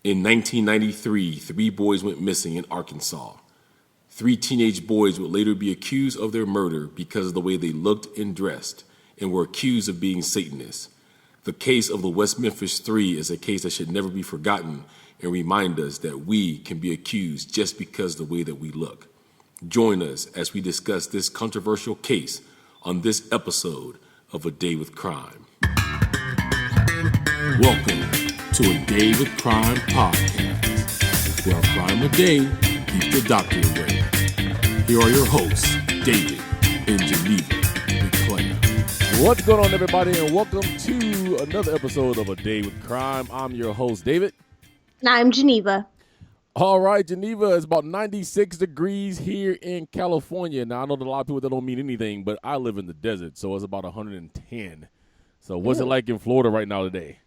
In 1993, 3 boys went missing in Arkansas. 3 teenage boys would later be accused of their murder because of the way they looked and dressed, and were accused of being Satanists. The case of the West Memphis 3 is a case that should never be forgotten and remind us that we can be accused just because of the way that we look. Join us as we discuss this controversial case on this episode of A Day with Crime. Welcome to A Day with Crime podcast, where a crime a day keeps the doctor away. Here are your hosts, David and Geneva McClain. What's going on, everybody, and welcome to another episode of A Day with Crime. I'm your host, David. And I'm Geneva. All right, Geneva, it's about 96 degrees here in California. Now, I know that a lot of people that don't mean anything, but I live in the desert, so it's about 110. So what's it like in Florida right now today?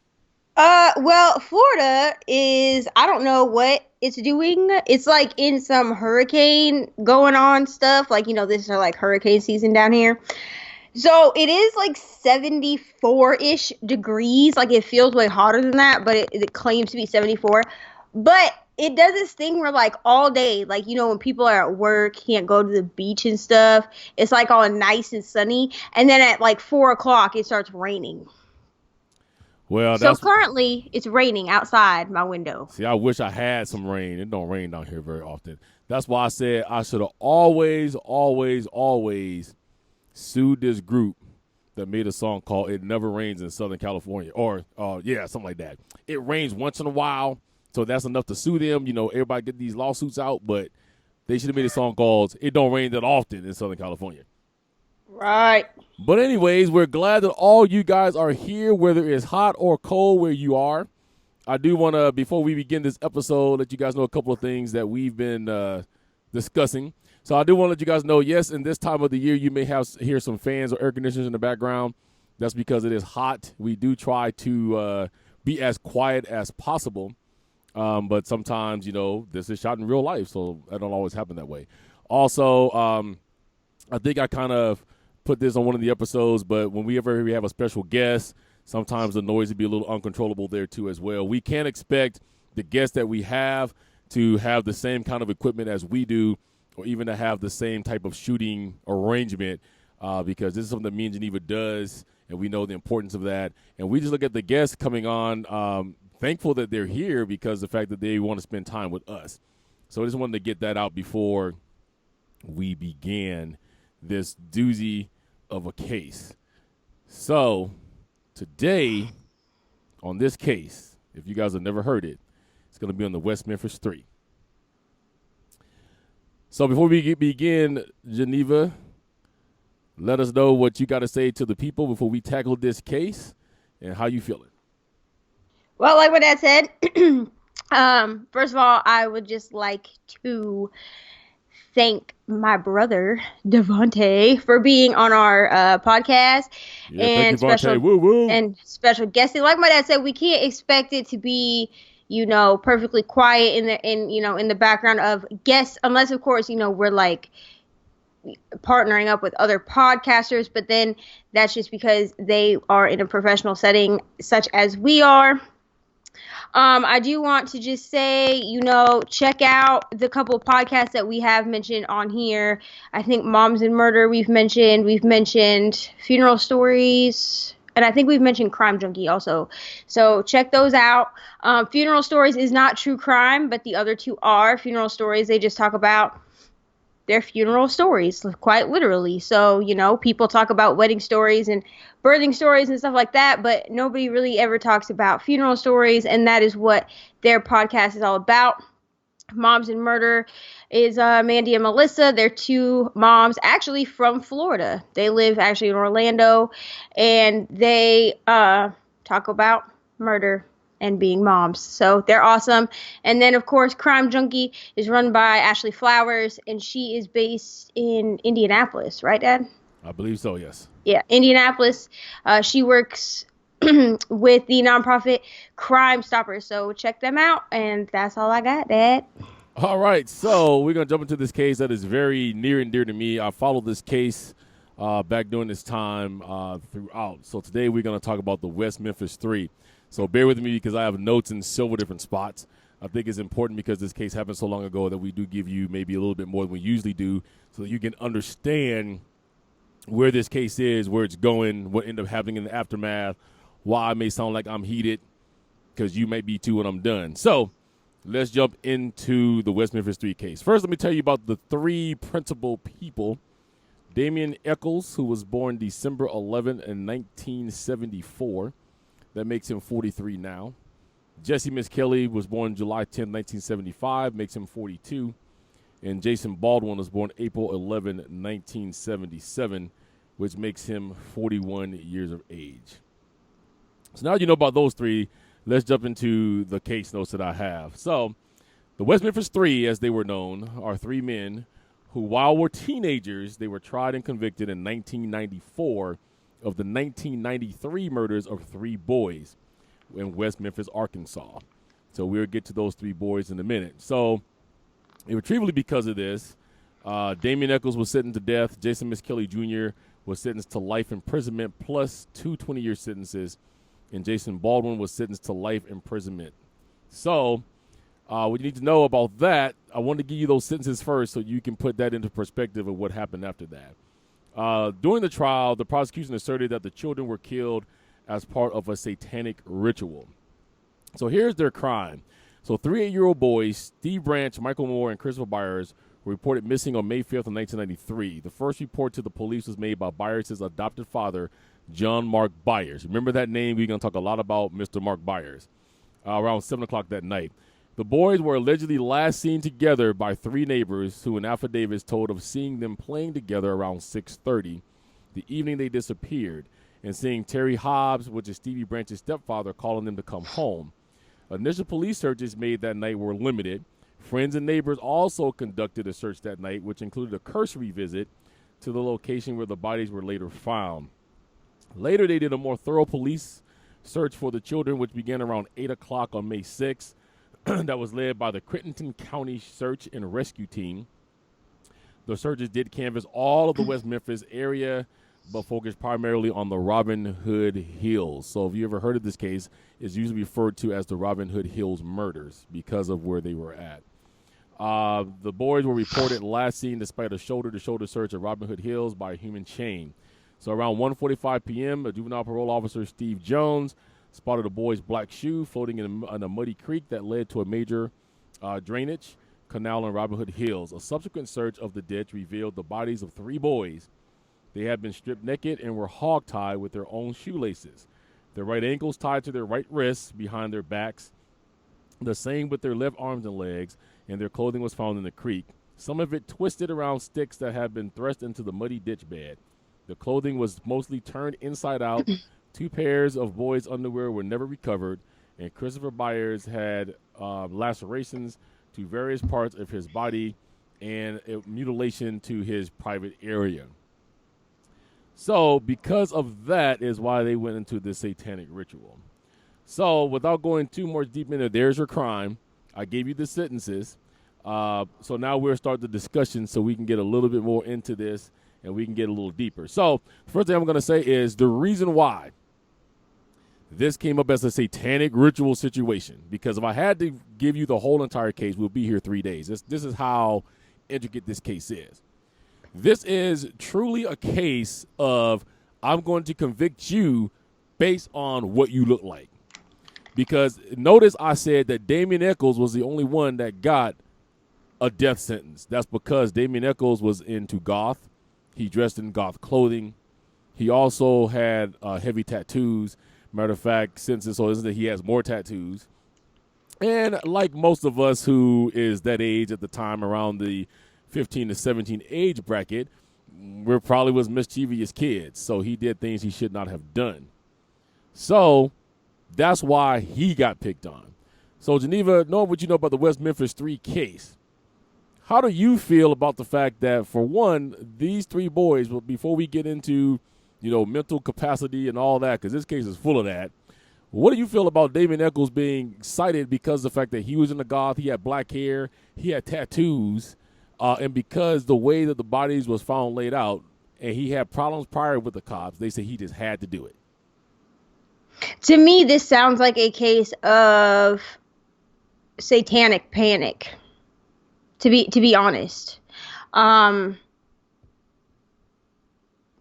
Well, Florida is, I don't know what it's doing. It's like in some hurricane going on stuff. Like, this is like hurricane season down here. So it is like 74-ish degrees. Like it feels way hotter than that, but it claims to be 74. But it does this thing where like all day, like, when people are at work, can't go to the beach and stuff. It's like all nice and sunny. And then at like 4 o'clock, it starts raining. Well, so currently it's raining outside my window. See, I wish I had some rain. It don't rain down here very often. That's why I said I should have always sued this group that made a song called It Never Rains in Southern California. Or, something like that. It rains once in a while, so that's enough to sue them. Everybody get these lawsuits out, but they should have made a song called It Don't Rain That Often in Southern California. Right. But anyways, we're glad that all you guys are here, whether it's hot or cold where you are. I do want to, before we begin this episode, let you guys know a couple of things that we've been discussing. So I do want to let you guys know, yes, in this time of the year, you may hear some fans or air conditioners in the background. That's because it is hot. We do try to be as quiet as possible. But sometimes, this is shot in real life, so that don't always happen that way. Also, I think I kind of put this on one of the episodes, but whenever we have a special guest, sometimes the noise would be a little uncontrollable there too as well. We can't expect the guests that we have to have the same kind of equipment as we do, or even to have the same type of shooting arrangement, because this is something that me and Geneva does, and we know the importance of that. And we just look at the guests coming on, thankful that they're here because the fact that they want to spend time with us. So I just wanted to get that out before we began this doozy of a case. So today on this case, if you guys have never heard it, it's going to be on the West Memphis 3. So before we begin, Geneva, let us know what you got to say to the people before we tackle this case and how you feeling. Well, like what Dad said, first of all, I would just like to thank my brother Devontae for being on our podcast, and special guesting. Like my dad said, we can't expect it to be, perfectly quiet in the background of guests, unless of course, we're like partnering up with other podcasters, but then that's just because they are in a professional setting such as we are. I do want to just say, check out the couple of podcasts that we have mentioned on here. I think Moms and Murder we've mentioned Funeral Stories, and I think we've mentioned Crime Junkie also. So check those out. Funeral Stories is not true crime, but the other two are. Funeral Stories, they just talk about their funeral stories, quite literally. So, people talk about wedding stories and birthing stories and stuff like that, but nobody really ever talks about funeral stories, and that is what their podcast is all about. Moms and Murder is Mandy and Melissa. They're two moms actually from Florida. They live actually in Orlando, and they talk about murder and being moms. So they're awesome. And then, of course, Crime Junkie is run by Ashley Flowers, and she is based in Indianapolis. Right, Dad? I believe so, yes. Yeah, Indianapolis. She works with the nonprofit Crime Stoppers. So check them out. And that's all I got, Dad. All right. So we're going to jump into this case that is very near and dear to me. I followed this case back during this time throughout. So today we're going to talk about the West Memphis 3. So bear with me because I have notes in several different spots. I think it's important because this case happened so long ago that we do give you maybe a little bit more than we usually do so that you can understand where this case is, where it's going, what ended up happening in the aftermath, why I may sound like I'm heated, because you may be too when I'm done. So let's jump into the West Memphis 3 case. First, let me tell you about the three principal people. Damian Eccles, who was born December 11 in 1974. That makes him 43 now. Jesse Kelly was born July 10, 1975, makes him 42. And Jason Baldwin was born April 11, 1977, which makes him 41 years of age. So now you know about those three, let's jump into the case notes that I have. So the West Memphis 3, as they were known, are three men who, while were teenagers, they were tried and convicted in 1994 of the 1993 murders of three boys in West Memphis, Arkansas. So we'll get to those three boys in a minute. So irretrievably because of this, Damian Eccles was sentenced to death. Jason Kelly Jr. was sentenced to life imprisonment plus 2 20-year sentences. And Jason Baldwin was sentenced to life imprisonment. So what you need to know about that, I want to give you those sentences first so you can put that into perspective of what happened after that. During the trial, the prosecution asserted that the children were killed as part of a satanic ritual. So here's their crime. So 3 8-year-old boys, Steve Branch, Michael Moore, and Christopher Byers, were reported missing on May 5th of 1993. The first report to the police was made by Byers' adopted father, John Mark Byers. Remember that name? We're going to talk a lot about Mr. Mark Byers. Around 7 o'clock that night. The boys were allegedly last seen together by 3 neighbors who in affidavits told of seeing them playing together around 6:30 the evening they disappeared, and seeing Terry Hobbs, which is Stevie Branch's stepfather, calling them to come home. Initial police searches made that night were limited. Friends and neighbors also conducted a search that night, which included a cursory visit to the location where the bodies were later found. Later, they did a more thorough police search for the children, which began around 8 o'clock on May 6th. That was led by the Crittenden County Search and Rescue Team. The searchers did canvass all of the West Memphis area, but focused primarily on the Robin Hood Hills. So if you ever heard of this case, it's usually referred to as the Robin Hood Hills murders because of where they were at. The boys were reported last seen despite a shoulder-to-shoulder search of Robin Hood Hills by a human chain. So around 1:45 p.m., a juvenile parole officer, Steve Jones, spotted a boy's black shoe floating in a muddy creek that led to a major drainage canal in Robin Hood Hills. A subsequent search of the ditch revealed the bodies of 3 boys. They had been stripped naked and were hog-tied with their own shoelaces. Their right ankles tied to their right wrists behind their backs, the same with their left arms and legs, and their clothing was found in the creek, some of it twisted around sticks that had been thrust into the muddy ditch bed. The clothing was mostly turned inside out. 2 pairs of boys' underwear were never recovered, and Christopher Byers had lacerations to various parts of his body and a mutilation to his private area. So because of that is why they went into this satanic ritual. So without going too much deep into there's your crime, I gave you the sentences. So now we'll start the discussion so we can get a little bit more into this and we can get a little deeper. So first thing I'm going to say is the reason why this came up as a satanic ritual situation, because if I had to give you the whole entire case, we'll be here 3 days. This is how intricate this case is. This is truly a case of I'm going to convict you based on what you look like. Because notice I said that Damian Eccles was the only one that got a death sentence. That's because Damian Eccles was into goth. He dressed in goth clothing. He also had heavy tattoos. Matter of fact, since it's so isn't that he has more tattoos. And like most of us who is that age at the time, around the 15 to 17 age bracket, we probably was mischievous kids. So he did things he should not have done. So that's why he got picked on. So Geneva, knowing what you know about the West Memphis 3 case, how do you feel about the fact that, for one, these 3 boys, before we get into, mental capacity and all that, because this case is full of that, what do you feel about Damian Eccles being cited because of the fact that he was in the goth, he had black hair, he had tattoos, and because the way that the bodies was found laid out, and he had problems prior with the cops, they say he just had to do it? To me, this sounds like a case of satanic panic. To be honest, I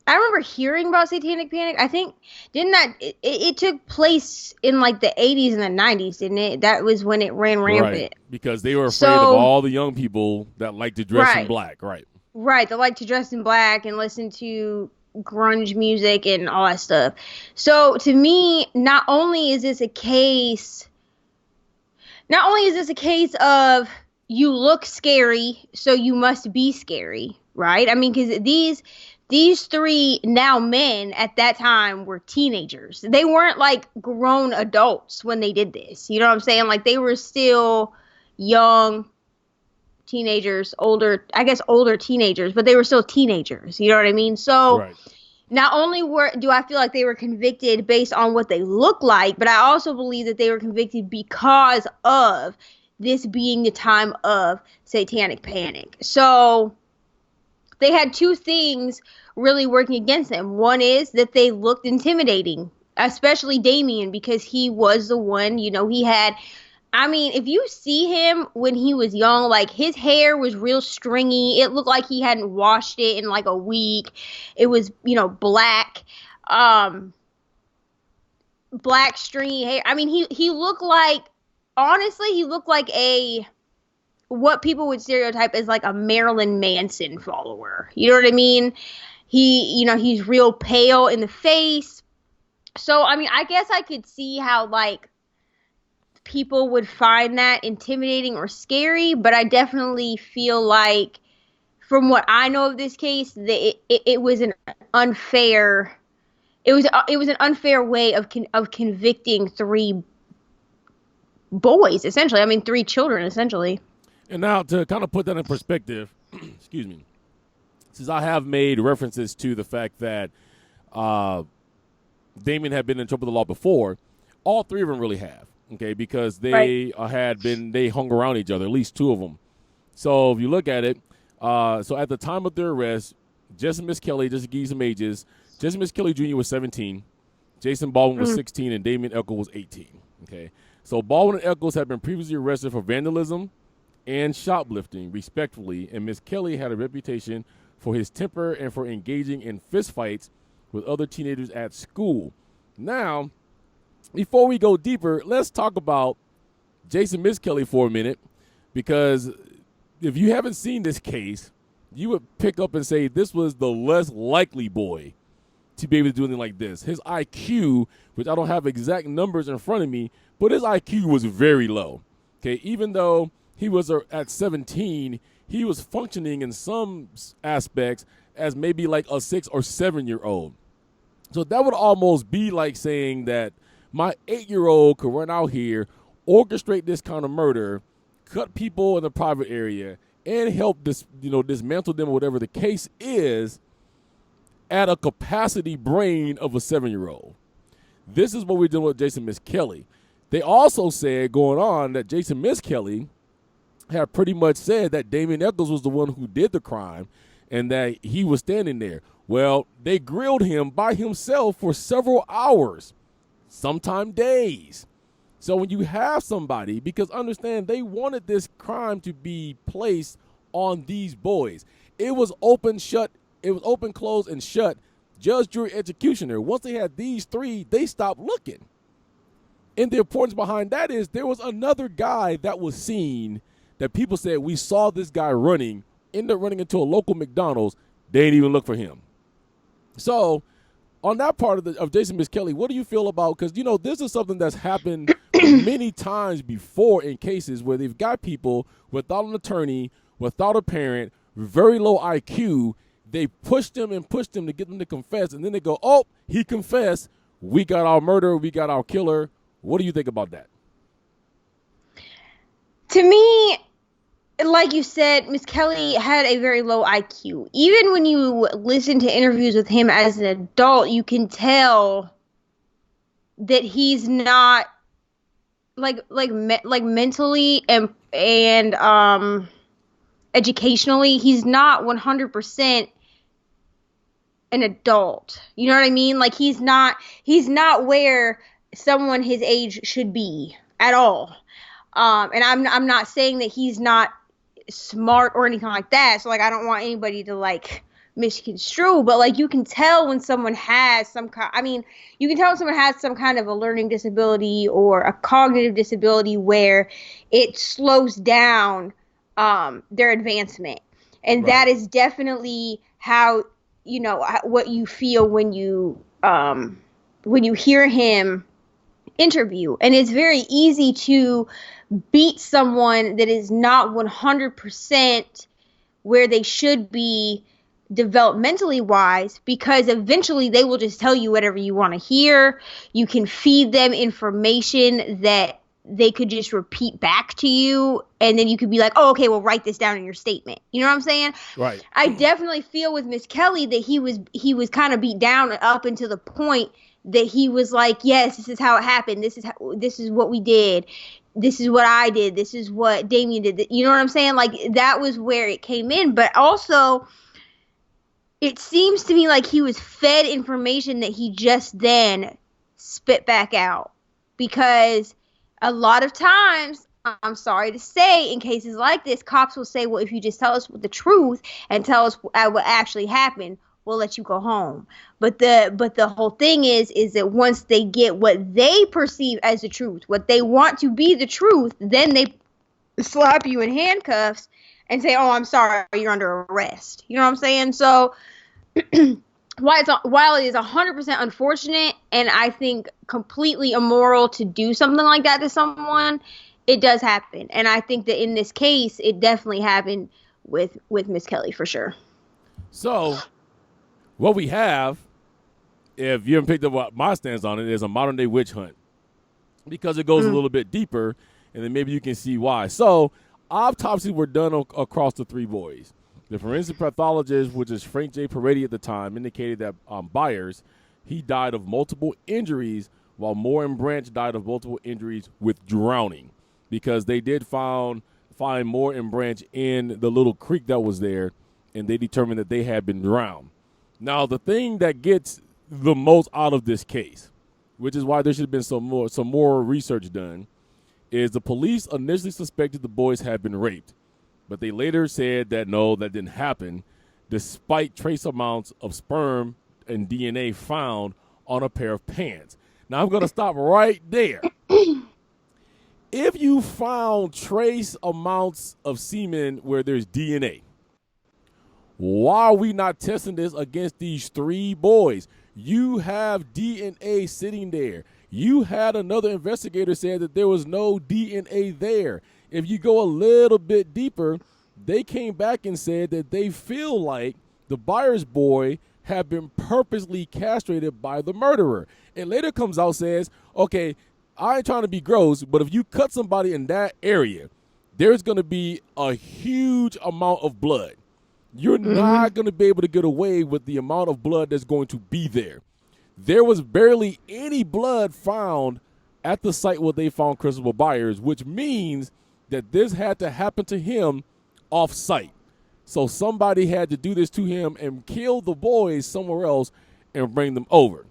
remember hearing about satanic panic. I think it took place in like the 80s and the 90s, didn't it? That was when it ran rampant. Right, because they were afraid of all the young people that like to dress in black. Right. Right, they like to dress in black and listen to grunge music and all that stuff. So to me, not only is this a case of you look scary, so you must be scary, right? I mean, because these three now men at that time were teenagers. They weren't like grown adults when they did this. You know what I'm saying? Like they were still young teenagers, older teenagers, but they were still teenagers. You know what I mean? So right. Not only do I feel like they were convicted based on what they look like, but I also believe that they were convicted because of this being the time of satanic panic. So they had two things really working against them. One is that they looked intimidating, especially Damien, because he was the one, he had, I mean, if you see him when he was young, like his hair was real stringy. It looked like he hadn't washed it in like a week. It was, black, black stringy hair. I mean, he looked like, honestly, he looked like what people would stereotype as like a Marilyn Manson follower. You know what I mean? He's real pale in the face. So, I mean, I guess I could see how like people would find that intimidating or scary, but I definitely feel like, from what I know of this case, that it was an unfair. It was an unfair way of convicting three boys, essentially. I mean, three children, essentially. And now to kind of put that in perspective, excuse me, since I have made references to the fact that Damien had been in trouble with the law before, all three of them really have. Okay, because they they hung around each other, at least two of them. So if you look at it, so at the time of their arrest, Jesse Miss Kelly, just to give you some ages, Jesse Miss Kelly Jr. was 17, Jason Baldwin was 16, and Damien Echols was 18. Okay, so Baldwin and Echols had been previously arrested for vandalism and shoplifting, respectively, and Miss Kelly had a reputation for his temper and for engaging in fistfights with other teenagers at school. Now, before we go deeper, let's talk about Jason Miss Kelly for a minute, because if you haven't seen this case, you would pick up and say this was the less likely boy to be able to do anything like this. His IQ, which I don't have exact numbers in front of me, but his IQ was very low. Okay, even though he was at 17, he was functioning in some aspects as maybe like a 6 or 7-year-old. So that would almost be like saying that my 8-year-old could run out here, orchestrate this kind of murder, cut people in the private area, and help dismantle them or whatever the case is at a capacity brain of a 7-year-old. This is what we're doing with Jason Miss Kelly. They also said going on that Jason Miss Kelly had pretty much said that Damien Echols was the one who did the crime and that he was standing there. Well, they grilled him by himself for several hours, sometime days. So when you have somebody, because understand they wanted this crime to be placed on these boys. It was open, shut. It was open, closed, and shut. Judge, jury, executioner. Once they had these three, they stopped looking. And the importance behind that is there was another guy that was seen that people said, we saw this guy running, ended up running into a local McDonald's. They didn't even look for him. So on that part of Jason Miss Kelly, what do you feel about, because, this is something that's happened many times before in cases where they've got people without an attorney, without a parent, very low IQ. They push them to get them to confess, and then they go, oh, he confessed. We got our murderer. We got our killer. What do you think about that? To me, like you said, Miss Kelly had a very low IQ. Even when you listen to interviews with him as an adult, you can tell that he's not like mentally and educationally, he's not 100% an adult. You know what I mean? Like he's not where someone his age should be at all. And I'm not saying that he's not smart or anything like that. So like, I don't want anybody to like misconstrue, but like, you can tell when someone has some kind, I mean, you can tell when someone has some kind of a learning disability or a cognitive disability where it slows down their advancement. And that is definitely how, you know, what you feel when you hear him interview. And it's very easy to beat someone that is not 100% where they should be developmentally wise, because eventually they will just tell you whatever you want to hear. You can feed them information that they could just repeat back to you, and then you could be like, oh, okay, well, write this down in your statement. You know what I'm saying? Right. I definitely feel with Miss Kelly that he was kind of beat down up until the point that he was like, yes, this is how it happened. This is what we did. This is what I did. This is what Damien did. You know what I'm saying? Like, that was where it came in. But also, it seems to me like he was fed information that he just then spit back out. Because a lot of times, I'm sorry to say, in cases like this, cops will say, well, if you just tell us the truth and tell us what actually happened, we'll let you go home. But the whole thing is that once they get what they perceive as the truth, what they want to be the truth, then they slap you in handcuffs and say, oh, I'm sorry, you're under arrest. You know what I'm saying? So while it is 100% unfortunate and I think completely immoral to do something like that to someone, it does happen. And I think that in this case, it definitely happened with Miss Kelly for sure. So what we have, if you haven't picked up what my stance on it, is a modern day witch hunt, because it goes a little bit deeper, and then maybe you can see why. So autopsies were done across the three boys. The forensic pathologist, which is Frank J. Peretti at the time, indicated that Byers, he died of multiple injuries, while Moore and Branch died of multiple injuries with drowning, because they did find Moore and Branch in the little creek that was there, and they determined that they had been drowned. Now, the thing that gets the most out of this case, which is why there should have been some more research done, is the police initially suspected the boys had been raped, but they later said that no, that didn't happen, despite trace amounts of sperm and DNA found on a pair of pants. Now, I'm going to stop right there. If you found trace amounts of semen where there's DNA, why are we not testing this against these three boys? You have DNA sitting there. You had another investigator say that there was no DNA there. If you go a little bit deeper, they came back and said that they feel like the Byers boy had been purposely castrated by the murderer. And later comes out says, okay, I ain't trying to be gross, but if you cut somebody in that area, there's going to be a huge amount of blood. You're not going to be able to get away with the amount of blood that's going to be there. There was barely any blood found at the site where they found Christopher Byers, which means that this had to happen to him off-site. So somebody had to do this to him and kill the boys somewhere else and bring them over.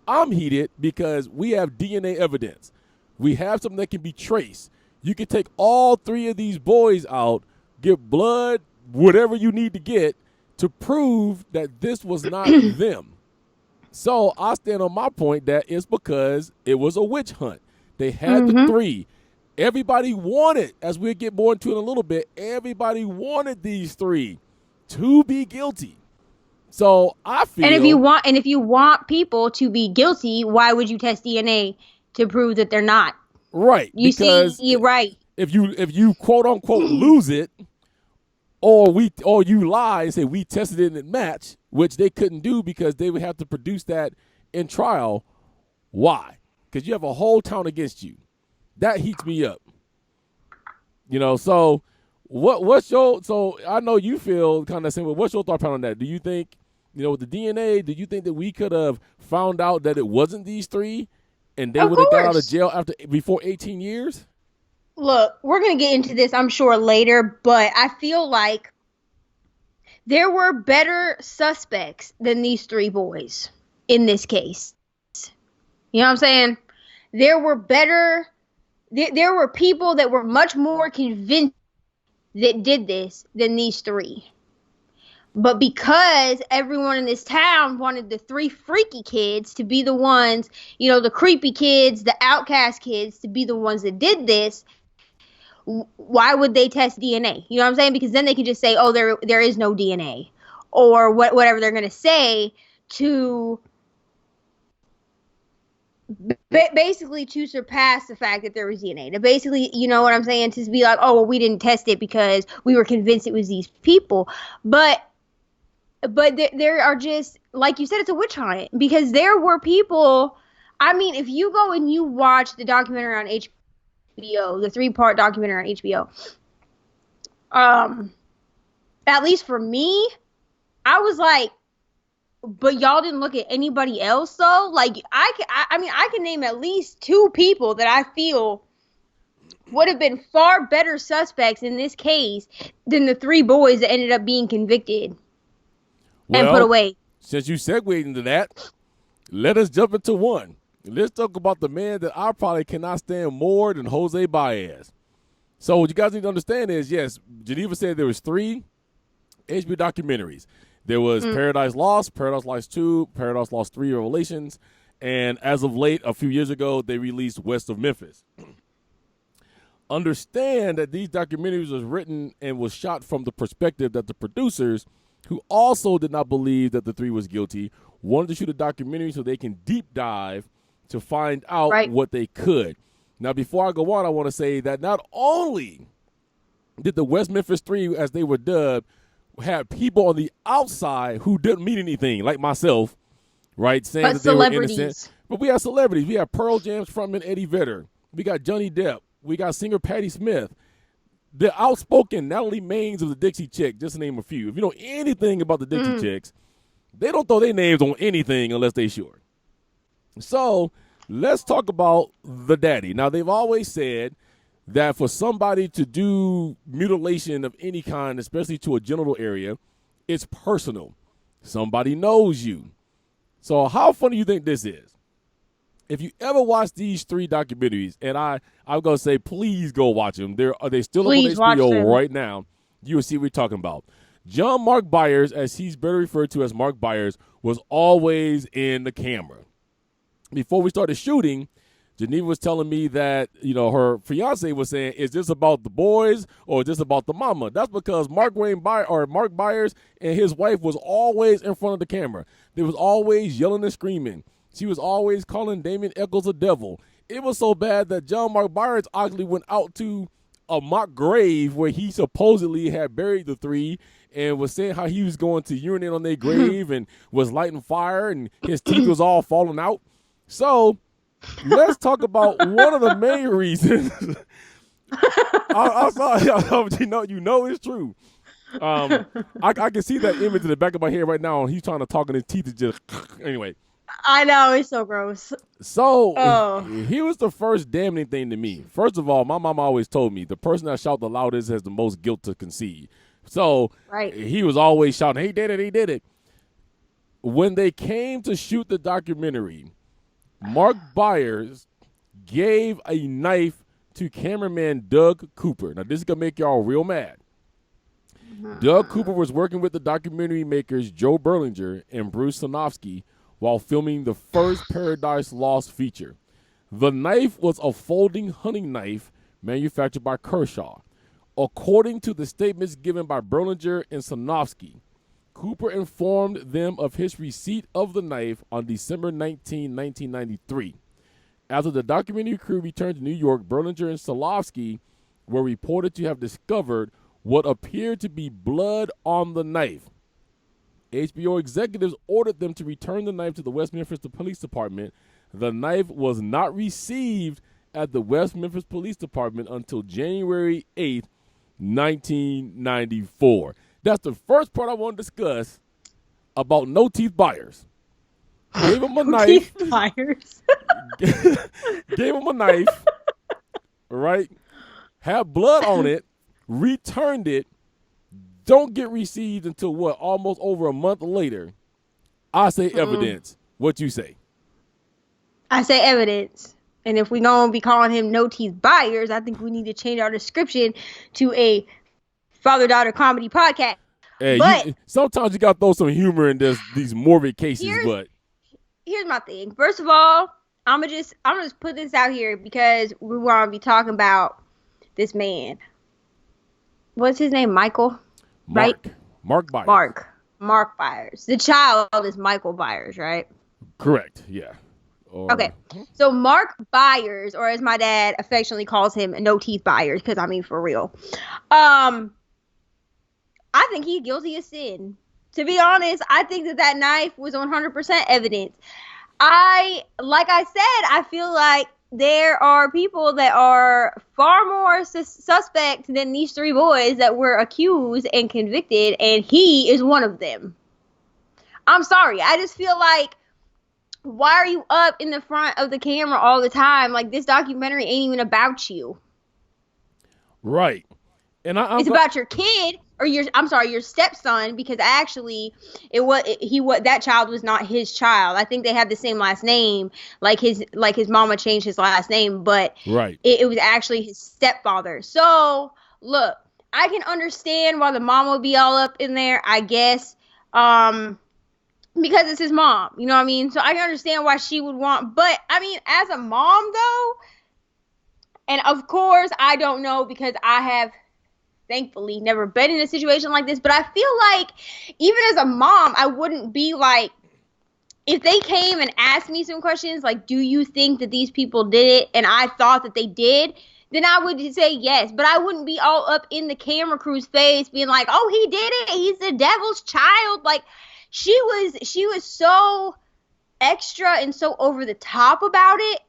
I'm heated because we have DNA evidence. We have something that can be traced. You can take all three of these boys out, get blood, whatever you need to get to prove that this was not them. So I stand on my point that it's because it was a witch hunt. They had the three. Everybody wanted, as we'll get more into it in a little bit, everybody wanted these three to be guilty. So I feel, and if you want people to be guilty, why would you test DNA to prove that they're not? Right. You because see, you're right. If you quote unquote lose it, or you lie and say we tested it and it matched, which they couldn't do because they would have to produce that in trial. Why? Because you have a whole town against you. That heats me up. You know, so so I know you feel kind of the same way. What's your thought on that? Do you think, with the DNA, do you think that we could have found out that it wasn't these three and they would have got out of jail before 18 years? Look, we're going to get into this, I'm sure, later, but I feel like there were better suspects than these three boys in this case. You know what I'm saying? there were people that were much more convinced that did this than these three. But because everyone in this town wanted the three freaky kids to be the ones, the creepy kids, the outcast kids, to be the ones that did this, why would they test DNA? You know what I'm saying? Because then they can just say, oh, there is no DNA. Or whatever they're going to say to basically to surpass the fact that there was DNA. To basically, you know what I'm saying? To be like, oh, well, we didn't test it because we were convinced it was these people. But there are just, like you said, it's a witch hunt. Because there were people, I mean, if you go and you watch the documentary on HBO, the 3-part documentary on HBO, at least for me, I was like, but y'all didn't look at anybody else though? Like, I can name at least 2 people that I feel would have been far better suspects in this case than the 3 boys that ended up being convicted and put away. Since you segued into that, let us jump into one. Let's talk about the man that I probably cannot stand more than Jose Baez. So what you guys need to understand is, yes, Geneva said there was 3 HBO documentaries. There was Paradise Lost, Paradise Lost 2, Paradise Lost 3 Revelations, and as of late, a few years ago, they released West of Memphis. Understand that these documentaries was written and was shot from the perspective that the producers, who also did not believe that the 3 was guilty, wanted to shoot a documentary so they can deep dive to find out what they could. Now, before I go on, I want to say that not only did the West Memphis 3, as they were dubbed, have people on the outside who didn't mean anything, like myself, right, saying that they were innocent. But we have celebrities. We have Pearl Jam's frontman Eddie Vedder. We got Johnny Depp. We got singer Patti Smith. The outspoken Natalie Maines of the Dixie Chicks, just to name a few. If you know anything about the Dixie Chicks, they don't throw their names on anything unless they sure. So let's talk about the daddy. Now, they've always said that for somebody to do mutilation of any kind, especially to a genital area, it's personal. Somebody knows you. So how funny do you think this is? If you ever watch these 3 documentaries, and I'm going to say, please go watch them. They still up on HBO right now. You will see what we're talking about. John Mark Byers, as he's better referred to as Mark Byers, was always in the camera. Before we started shooting, Geneva was telling me that, her fiance was saying, is this about the boys or is this about the mama? That's because Mark Byers and his wife was always in front of the camera. They was always yelling and screaming. She was always calling Damien Echols a devil. It was so bad that John Mark Byers actually went out to a mock grave where he supposedly had buried the 3 and was saying how he was going to urinate on their grave and was lighting fire and his teeth was all falling out. So let's talk about one of the main reasons. I'm sorry, you know it's true. I can see that image in the back of my head right now, and he's trying to talk, and his teeth is just anyway. I know, it's so gross. So here was the first damning thing to me. First of all, my mom always told me the person that shouts the loudest has the most guilt to concede. So he was always shouting, "He did it! He did it!" When they came to shoot the documentary, Mark Byers gave a knife to cameraman Doug Cooper. Now, this is going to make y'all real mad. Doug Cooper was working with the documentary makers Joe Berlinger and Bruce Sanofsky while filming the first Paradise Lost feature. The knife was a folding hunting knife manufactured by Kershaw. According to the statements given by Berlinger and Sanofsky, Cooper informed them of his receipt of the knife on December 19, 1993. After the documentary crew returned to New York, Berlinger and Sanofsky were reported to have discovered what appeared to be blood on the knife. HBO executives ordered them to return the knife to the West Memphis Police Department. The knife was not received at the West Memphis Police Department until January 8th, 1994. That's the first part I want to discuss about No Teeth Byers. Gave him a knife. Teeth Byers. Gave him a knife, right? Had blood on it, returned it, don't get received until what? Almost over a month later. I say evidence. What you say? I say evidence. And if we're going to be calling him No Teeth Byers, I think we need to change our description to a father-daughter comedy podcast. Hey, but sometimes you got to throw some humor in these morbid cases, but here's my thing. First of all, I'm gonna just put this out here because we want to be talking about this man. What's his name? Michael, right? Mark Byers. Mark Byers. The child is Michael Byers, right? Correct. Yeah. Okay. So Mark Byers, or as my dad affectionately calls him, No Teeth Byers, because I mean for real. I think he's guilty of sin. To be honest, I think that knife was 100% evidence. Like I said, I feel like there are people that are far more suspect than these three boys that were accused and convicted, and he is one of them. I'm sorry. I just feel like, why are you up in the front of the camera all the time? Like, this documentary ain't even about you. Right. And it's about your kid, or your stepson, because actually that child was not his child. I think they had the same last name, like his mama changed his last name, but right. It was actually his stepfather. So look, I can understand why the mom would be all up in there, I guess, because it's his mom, you know what I mean? So I can understand why she would want, but I mean, as a mom though, and of course I don't know because I have thankfully never been in a situation like this, but I feel like even as a mom, I wouldn't be like, if they came and asked me some questions like, do you think that these people did it, and I thought that they did, then I would say yes, but I wouldn't be all up in the camera crew's face being like, oh, he did it, he's the devil's child. Like, she was so extra and so over the top about it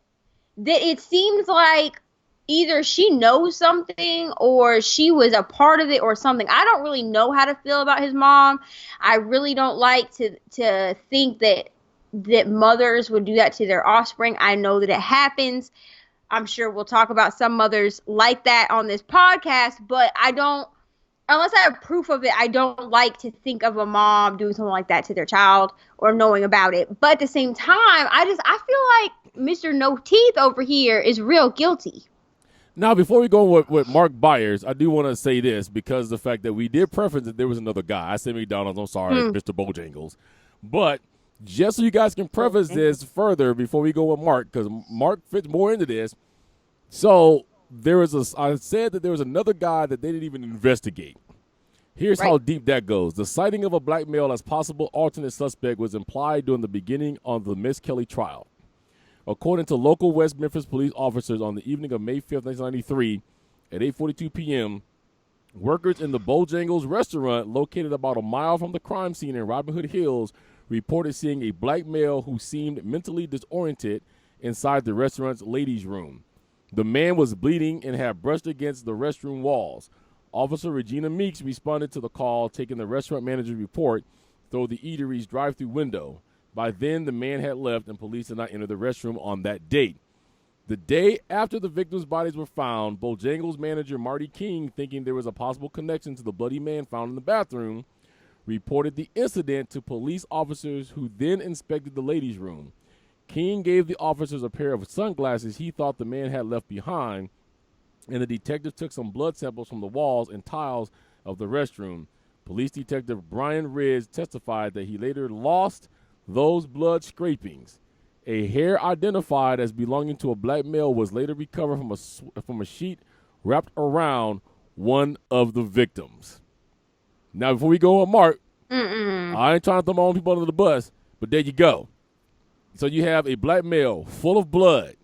that it seems like either she knows something or she was a part of it or something. I don't really know how to feel about his mom. I really don't like to think that mothers would do that to their offspring. I know that it happens. I'm sure we'll talk about some mothers like that on this podcast, but unless I have proof of it, I don't like to think of a mom doing something like that to their child or knowing about it. But at the same time, I feel like Mr. No Teeth over here is real guilty. Now, before we go with Mark Byers, I do want to say this, because the fact that we did preference that there was another guy. I said McDonald's, I'm sorry, Mr. Bojangles. But just so you guys can preface this further before we go with Mark, because Mark fits more into this. So I said that there was another guy that they didn't even investigate. Here's how deep that goes. The sighting of a black male as possible alternate suspect was implied during the beginning of the Miss Kelly trial. According to local West Memphis police officers, on the evening of May 5th, 1993, at 8:42 p.m., workers in the Bojangles restaurant, located about a mile from the crime scene in Robin Hood Hills, reported seeing a black male who seemed mentally disoriented inside the restaurant's ladies' room. The man was bleeding and had brushed against the restroom walls. Officer Regina Meeks responded to the call, taking the restaurant manager's report through the eatery's drive-thru window. By then, the man had left, and police did not enter the restroom on that date. The day after the victims' bodies were found, Bojangles manager Marty King, thinking there was a possible connection to the bloody man found in the bathroom, reported the incident to police officers, who then inspected the ladies' room. King gave the officers a pair of sunglasses he thought the man had left behind, and the detective took some blood samples from the walls and tiles of the restroom. Police detective Brian Ridge testified that he later lost those blood scrapings. A hair identified as belonging to a black male was later recovered from a sheet wrapped around one of the victims. Now, before we go on Mark, I ain't trying to throw my own people under the bus, but there you go. So you have a black male full of blood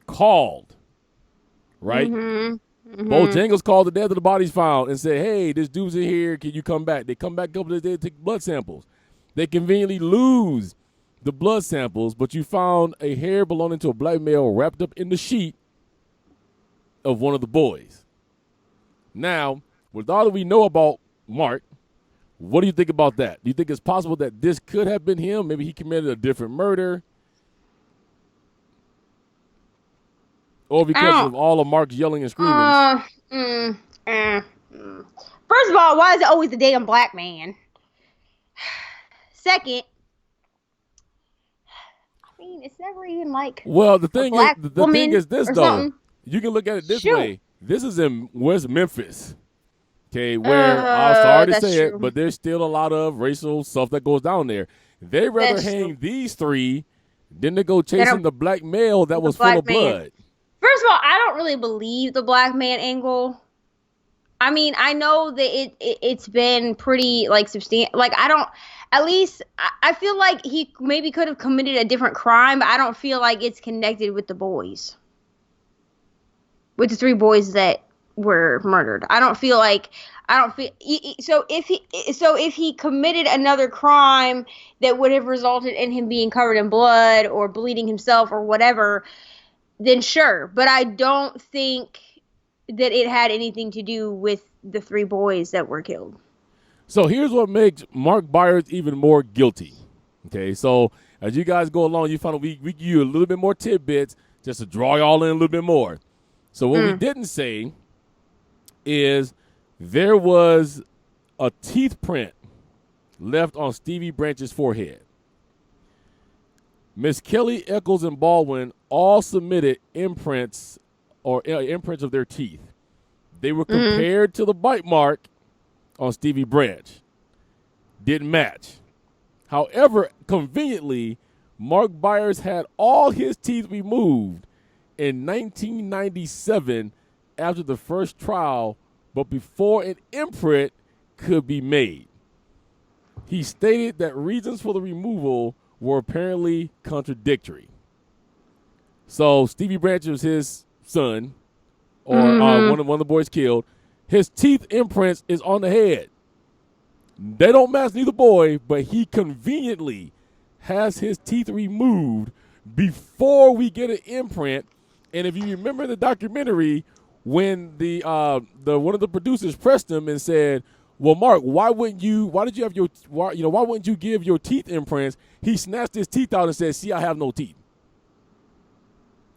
called, right? Bojangles called the day after the body's found and said, hey, this dude's in here. Can you come back? They come back a couple of days to take blood samples. They conveniently lose the blood samples, but you found a hair belonging to a black male wrapped up in the sheet of one of the boys. Now, with all that we know about Mark, what do you think about that? Do you think it's possible that this could have been him? Maybe he committed a different murder? Or because of all of Mark's yelling and screaming? First of all, why is it always the damn black man? Second, I mean, mean, it's never even like Well, the a thing black is, woman this or though. something. You can look at it this Shoot. way. This is in West Memphis. Okay, where I'm sorry to That's say true. it, but there's still a lot of racial stuff that goes down there. They rather That's hang true. these three than to go chasing the black male that was full black of blood. man. First of all, I don't really believe the black man angle. I mean, I know that it's been pretty like substantial. Like I don't. At least I feel like he maybe could have committed a different crime, but I don't feel like it's connected with the boys, with the 3 boys that were murdered. I don't feel so. If he committed another crime that would have resulted in him being covered in blood or bleeding himself or whatever, then sure. But I don't think that it had anything to do with the 3 boys that were killed. So here's what makes Mark Byers even more guilty. Okay, so as you guys go along, you find out we give you a little bit more tidbits just to draw y'all in a little bit more. So what we didn't say is there was a teeth print left on Stevie Branch's forehead. Miss Kelly, Eccles, and Baldwin all submitted imprints of their teeth. They were compared to the bite mark on Stevie Branch. Didn't match. However, conveniently, Mark Byers had all his teeth removed in 1997 after the first trial, but before an imprint could be made. He stated that reasons for the removal were apparently contradictory. So Stevie Branch was his son, or one of the boys killed. His teeth imprints is on the head. They don't match neither boy, but he conveniently has his teeth removed before we get an imprint. And if you remember the documentary, when the one of the producers pressed him and said, "Well, Mark, why wouldn't you give your teeth imprints?" He snatched his teeth out and said, "See, I have no teeth."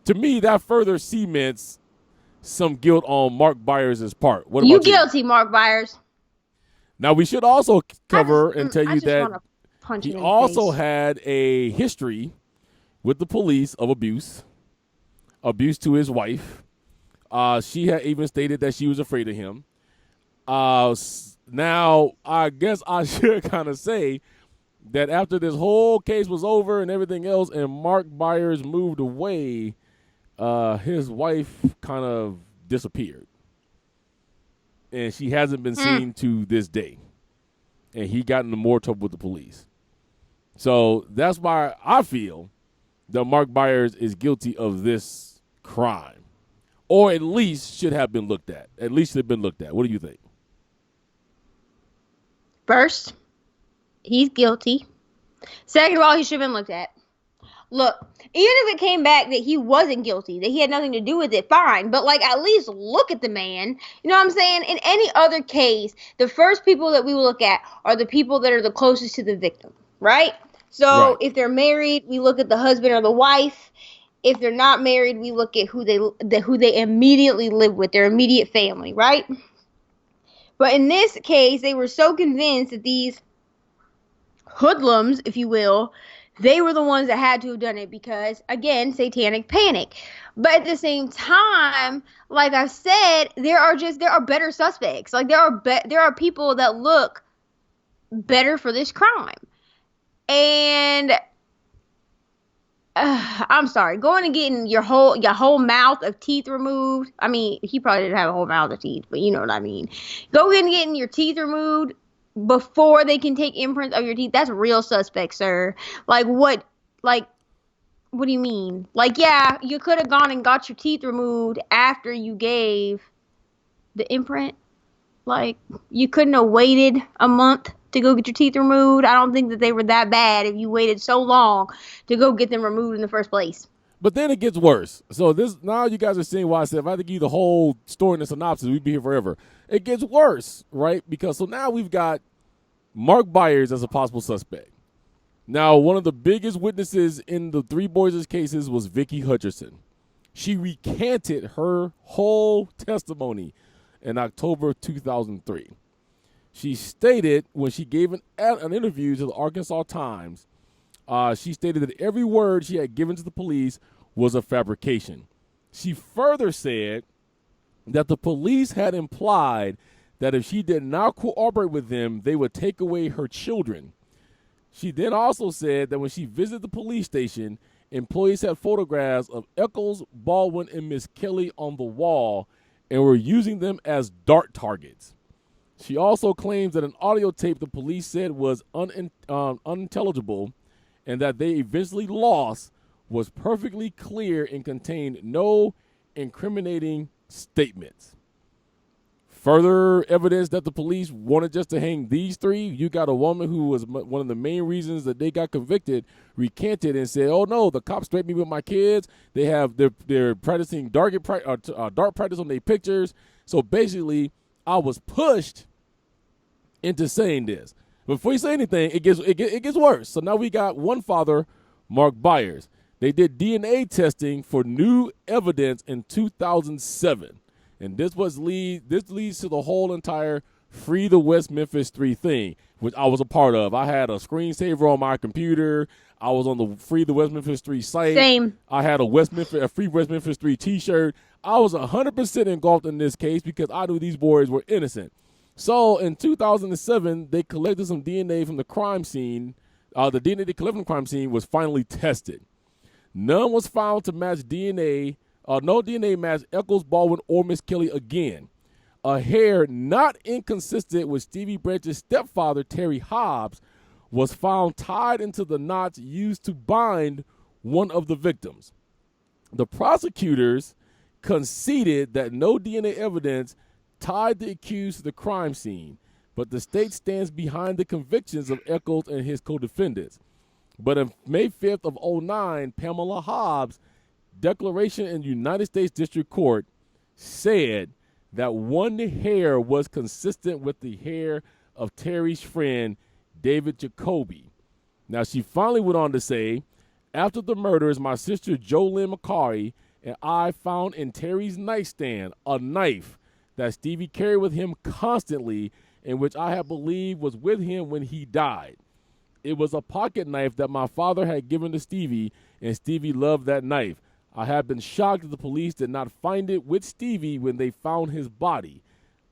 To me, that further cements some guilt on Mark Byers' part. What You about guilty, Mark Byers. Now, we should also cover and tell you that punch he him in the also face. had a history with the police of abuse to his wife. She had even stated that she was afraid of him. Now, I guess I should kind of say that after this whole case was over and everything else and Mark Byers moved away, his wife kind of disappeared. And she hasn't been seen to this day. And he got into more trouble with the police. So that's why I feel that Mark Byers is guilty of this crime. Or at least should have been looked at. At least should have been looked at. What do you think? First, he's guilty. Second of all, he should have been looked at. Look, even if it came back that he wasn't guilty, that he had nothing to do with it, fine. But, like, at least look at the man. You know what I'm saying? In any other case, the first people that we will look at are the people that are the closest to the victim, right? So, Right. if they're married, we look at the husband or the wife. If they're not married, we look at who they immediately live with, their immediate family, right? But in this case, they were so convinced that these hoodlums, if you will, they were the ones that had to have done it because, again, satanic panic. But at the same time, like I've said, there are better suspects. Like there are people that look better for this crime. And I'm sorry, going and getting your whole mouth of teeth removed. I mean, he probably didn't have a whole mouth of teeth, but you know what I mean. Go and getting your teeth removed before they can take imprints of your teeth. That's real suspect, sir. Like what do you mean? Like, yeah, you could have gone and got your teeth removed after you gave the imprint. Like, you couldn't have waited a month to go get your teeth removed. I don't think that they were that bad if you waited so long to go get them removed in the first place. But then it gets worse. So now you guys are seeing why I said if I had to give you the whole story in the synopsis, we'd be here forever. It gets worse, right? Because so now we've got Mark Byers as a possible suspect. Now, one of the biggest witnesses in the Three Boys' cases was Vicky Hutcherson. She recanted her whole testimony in October 2003. She stated when she gave an interview to the Arkansas Times, She stated that every word she had given to the police was a fabrication. She further said that the police had implied that if she did not cooperate with them, they would take away her children. She then also said that when she visited the police station, employees had photographs of Eccles, Baldwin, and Miss Kelly on the wall and were using them as dart targets. She also claims that an audio tape the police said was unintelligible and that they eventually lost was perfectly clear and contained no incriminating statements. Further evidence that the police wanted just to hang these three. You got a woman who was one of the main reasons that they got convicted, recanted and said, "Oh no, the cops threatened me with my kids. They're practicing dart practice on their pictures." So basically, I was pushed into saying this. Before you say anything, it gets worse. So now we got one father, Mark Byers. They did DNA testing for new evidence in 2007. And this leads to the whole entire Free the West Memphis 3 thing, which I was a part of. I had a screensaver on my computer. I was on the Free the West Memphis 3 site. Same. I had a Free West Memphis 3 t-shirt. I was 100% engulfed in this case because I knew these boys were innocent. So in 2007, they collected some DNA from the crime scene. The DNA they collected from the crime scene was finally tested. None was found to match DNA. No DNA matched Eccles, Baldwin, or Miss Kelly again. A hair not inconsistent with Stevie Branch's stepfather, Terry Hobbs, was found tied into the knots used to bind one of the victims. The prosecutors conceded that no DNA evidence tied the accused to the crime scene, but the state stands behind the convictions of Eccles and his co-defendants. But on May 5th of 2009, Pamela Hobbs' declaration in United States District Court said that one hair was consistent with the hair of Terry's friend, David Jacoby. Now, she finally went on to say, after the murders, my sister Jolynn McCarty and I found in Terry's nightstand a knife that Stevie carried with him constantly and which I had believed was with him when he died. It was a pocket knife that my father had given to Stevie, and Stevie loved that knife. I had been shocked that the police did not find it with Stevie when they found his body.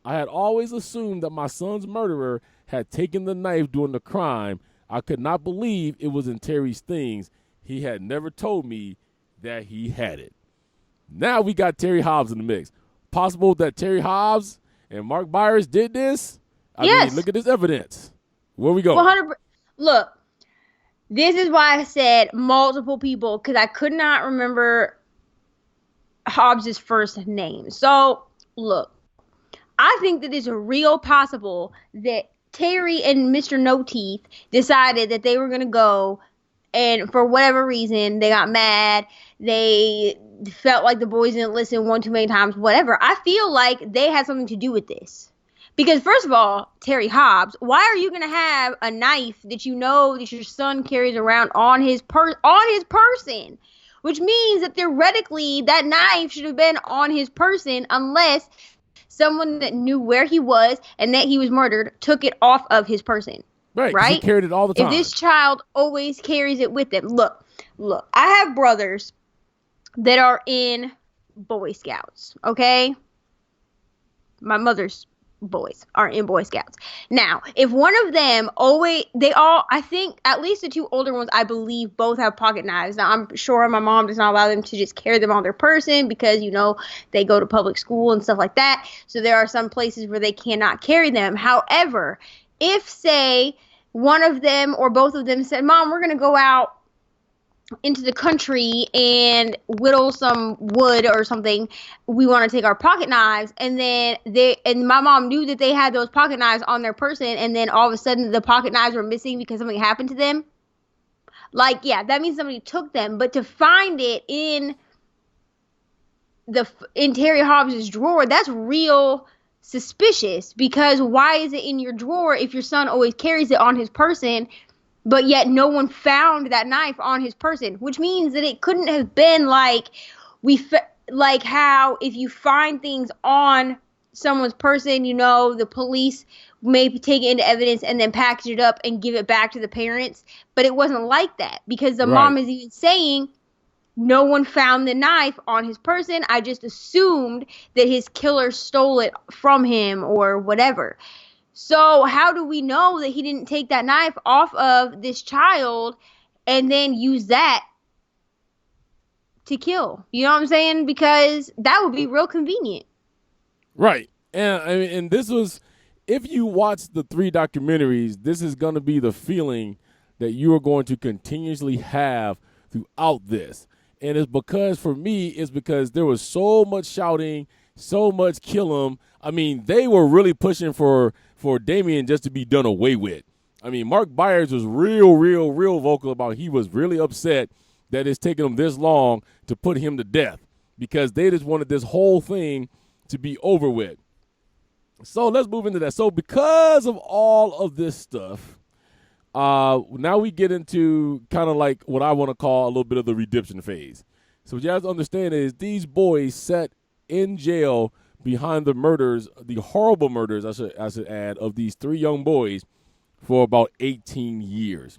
I had always assumed that my son's murderer had taken the knife during the crime. I could not believe it was in Terry's things. He had never told me that he had it. Now we got Terry Hobbs in the mix. Possible that Terry Hobbs and Mark Byers did this? I mean, look at this evidence. Where we go? 100%. Look, this is why I said multiple people, because I could not remember Hobbs' first name. So, look, I think that it's real possible that Terry and Mr. No Teeth decided that they were going to go, and for whatever reason, they got mad. They felt like the boys didn't listen one too many times, whatever. I feel like they had something to do with this. Because first of all, Terry Hobbs, why are you going to have a knife that you know that your son carries around on his person? Which means that theoretically that knife should have been on his person unless someone that knew where he was and that he was murdered took it off of his person. Right? He carried it all the time. If this child always carries it with him. Look, I have brothers that are in Boy Scouts, okay? My mother's boys are in Boy Scouts. Now, if one of them I think at least the two older ones, I believe both have pocket knives. Now, I'm sure my mom does not allow them to just carry them on their person because, they go to public school and stuff like that. So there are some places where they cannot carry them. However, if, say, one of them or both of them said, Mom, we're going to go out into the country and whittle some wood or something, we want to take our pocket knives, and my mom knew that they had those pocket knives on their person, and then all of a sudden the pocket knives were missing because something happened to them, that means somebody took them. But to find it in Terry Hobbs' drawer, that's real suspicious, because why is it in your drawer if your son always carries it on his person? But yet no one found that knife on his person, which means that it couldn't have been like how if you find things on someone's person, the police may take it into evidence and then package it up and give it back to the parents. But it wasn't like that, because the mom is even saying, no one found the knife on his person. I just assumed that his killer stole it from him or whatever. So how do we know that he didn't take that knife off of this child and then use that to kill? You know what I'm saying? Because that would be real convenient. Right. And this was, if you watch the 3 documentaries, this is going to be the feeling that you are going to continuously have throughout this. And it's because, for me, it's because there was so much shouting, so much kill him. I mean, they were really pushing for Damien just to be done away with. I mean, Mark Byers was real vocal about he was really upset that it's taken them this long to put him to death, because they just wanted this whole thing to be over with. So let's move into that. So because of all of this stuff, now we get into kind of like what I want to call a little bit of the redemption phase. So what you have to understand is these boys sat in jail behind the murders, the horrible murders, I should add, of these 3 young boys for about 18 years.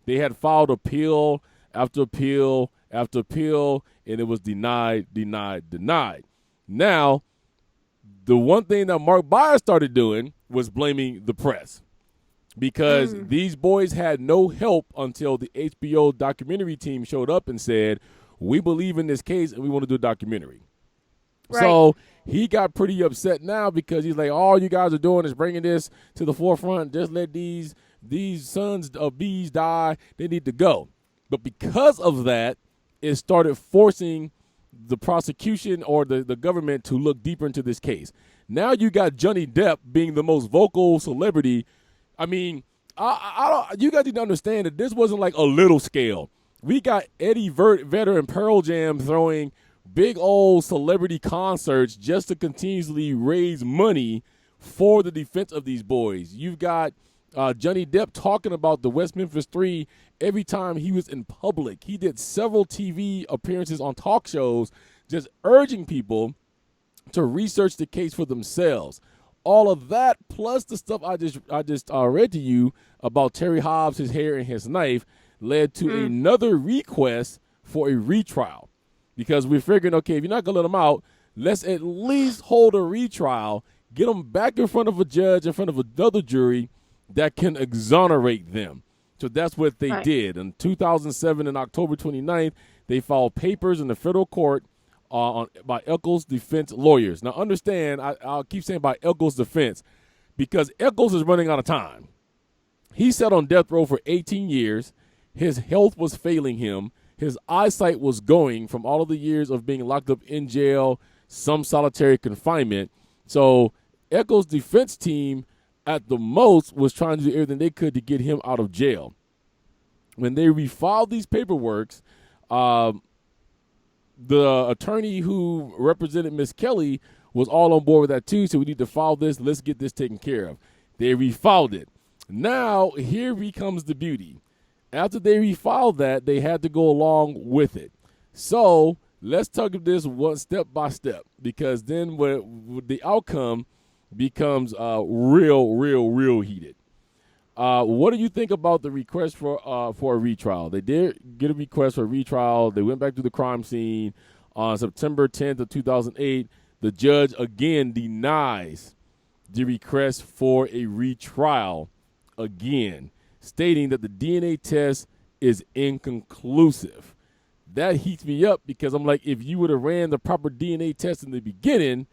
They had filed appeal after appeal after appeal, and it was denied. Now, the one thing that Mark Byers started doing was blaming the press, because these boys had no help until the HBO documentary team showed up and said, we believe in this case and we want to do a documentary. Right. So he got pretty upset now, because he's like, all you guys are doing is bringing this to the forefront. Just let these sons of bees die. They need to go. But because of that, it started forcing the prosecution or the government to look deeper into this case. Now you got Johnny Depp being the most vocal celebrity. I mean, I don't. You guys need to understand that this wasn't like a little scale. We got Eddie Vedder and Pearl Jam throwing big old celebrity concerts just to continuously raise money for the defense of these boys. You've got Johnny Depp talking about the West Memphis 3 every time he was in public. He did several TV appearances on talk shows just urging people to research the case for themselves. All of that, plus the stuff I just read to you about Terry Hobbs, his hair, and his knife, led to another request for a retrial. Because we're figuring, okay, if you're not going to let them out, let's at least hold a retrial, get them back in front of a judge, in front of another jury that can exonerate them. So that's what they did. In 2007, on October 29th, they filed papers in the federal court by Eccles' defense lawyers. Now, understand, I'll keep saying by Eccles' defense, because Eccles is running out of time. He sat on death row for 18 years. His health was failing him. His eyesight was going from all of the years of being locked up in jail, some solitary confinement. So Eccles' defense team, at the most, was trying to do everything they could to get him out of jail. When they refiled these paperworks, the attorney who represented Miss Kelly was all on board with that too, so we need to file this. Let's get this taken care of. They refiled it. Now, here becomes the beauty. After they refiled that, they had to go along with it. So let's talk about this one step by step, because then the outcome becomes real heated. What do you think about the request for a retrial? They did get a request for a retrial. They went back to the crime scene on September 10th of 2008. The judge again denies the request for a retrial again, stating that the DNA test is inconclusive. That heats me up, because I'm like, if you would have ran the proper DNA test in the beginning,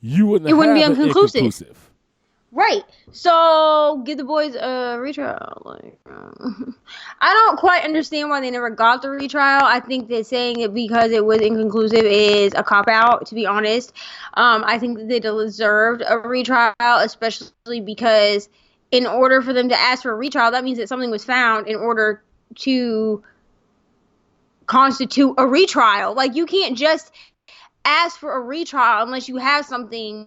you wouldn't have be inconclusive. Right. So give the boys a retrial. I don't quite understand why they never got the retrial. I think that saying it because it was inconclusive is a cop-out, to be honest. I think that they deserved a retrial, especially because in order for them to ask for a retrial, that means that something was found in order to constitute a retrial. Like, you can't just ask for a retrial unless you have something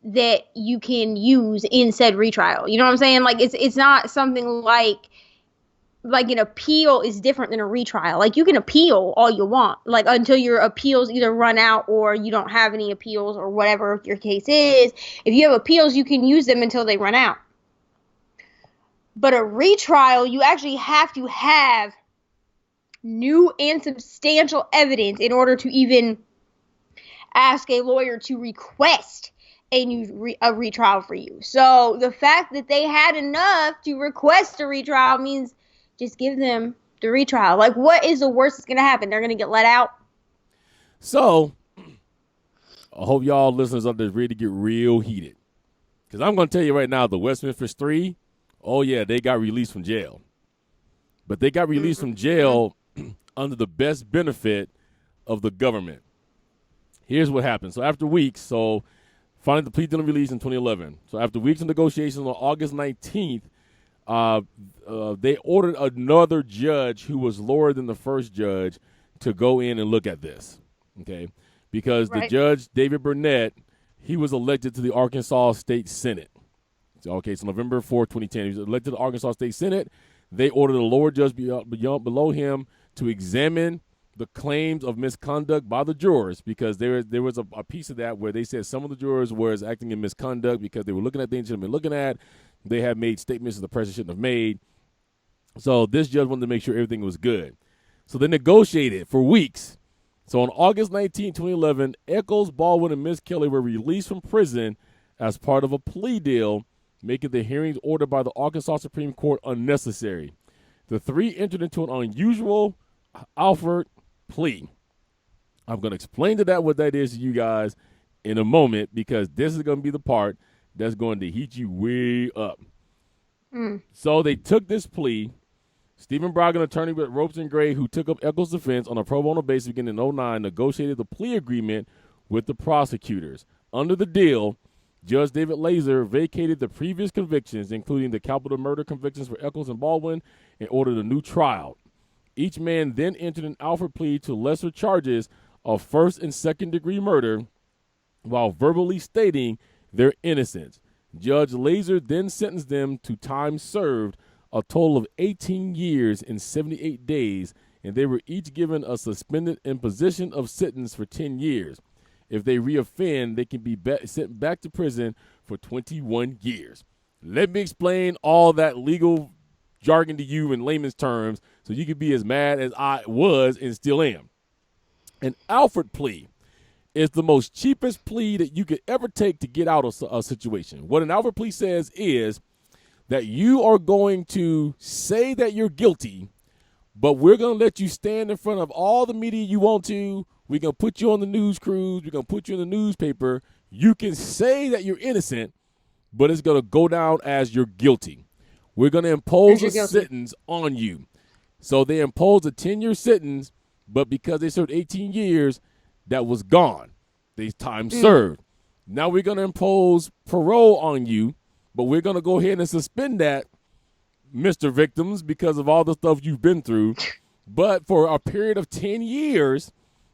that you can use in said retrial. You know what I'm saying? Like, it's not something like like an appeal is different than a retrial. Like you can appeal all you want, like until your appeals either run out or you don't have any appeals or whatever your case is. If you have appeals, you can use them until they run out. But a retrial, you actually have to have new and substantial evidence in order to even ask a lawyer to request a retrial for you. So the fact that they had enough to request a retrial means just give them the retrial. Like, what is the worst that's going to happen? They're going to get let out? So I hope y'all listeners out there ready to get real heated. Because I'm going to tell you right now, the West Memphis 3, oh, yeah, they got released from jail. But they got released from jail under the best benefit of the government. Here's what happened. So after weeks, finally the plea deal released in 2011. So after weeks of negotiations on August 19th, they ordered another judge who was lower than the first judge to go in and look at this, okay? Because the judge, David Burnett, he was elected to the Arkansas State Senate. So November 4, 2010, he was elected to the Arkansas State Senate. They ordered a lower judge below him to examine the claims of misconduct by the jurors, because there was a piece of that where they said some of the jurors were acting in misconduct because they were looking at things they shouldn't have been looking at. They had made statements that the president shouldn't have made. So this judge wanted to make sure everything was good. So they negotiated for weeks. So on August 19, 2011, Echols, Baldwin, and Ms. Kelly were released from prison as part of a plea deal, making the hearings ordered by the Arkansas Supreme Court unnecessary. The three entered into an unusual Alford plea. I'm going to explain to that what that is to you guys in a moment, because this is going to be the part that's going to heat you way up. So they took this plea. Stephen Brogg, an attorney with Ropes and Gray, who took up Echols' defense on a pro bono basis beginning in 2009, negotiated the plea agreement with the prosecutors. Under the deal, Judge David Laser vacated the previous convictions, including the capital murder convictions for Echols and Baldwin, and ordered a new trial. Each man then entered an Alford plea to lesser charges of first and second degree murder while verbally stating their innocence. Judge Laser then sentenced them to time served, a total of 18 years and 78 days, and they were each given a suspended imposition of sentence for 10 years. If they reoffend, they can be sent back to prison for 21 years. Let me explain all that legal jargon to you in layman's terms so you can be as mad as I was and still am. An Alford plea is the most cheapest plea that you could ever take to get out of a situation. What an Alford plea says is that you are going to say that you're guilty, but we're going to let you stand in front of all the media you want to. We're going to put you on the news crews. We're going to put you in the newspaper. You can say that you're innocent, but it's going to go down as you're guilty. We're going to impose a sentence on you. So they imposed a 10-year sentence, but because they served 18 years, that was gone. They time served. Now we're going to impose parole on you, but we're going to go ahead and suspend that, Mr. Victims, because of all the stuff you've been through. But for a period of 10 years,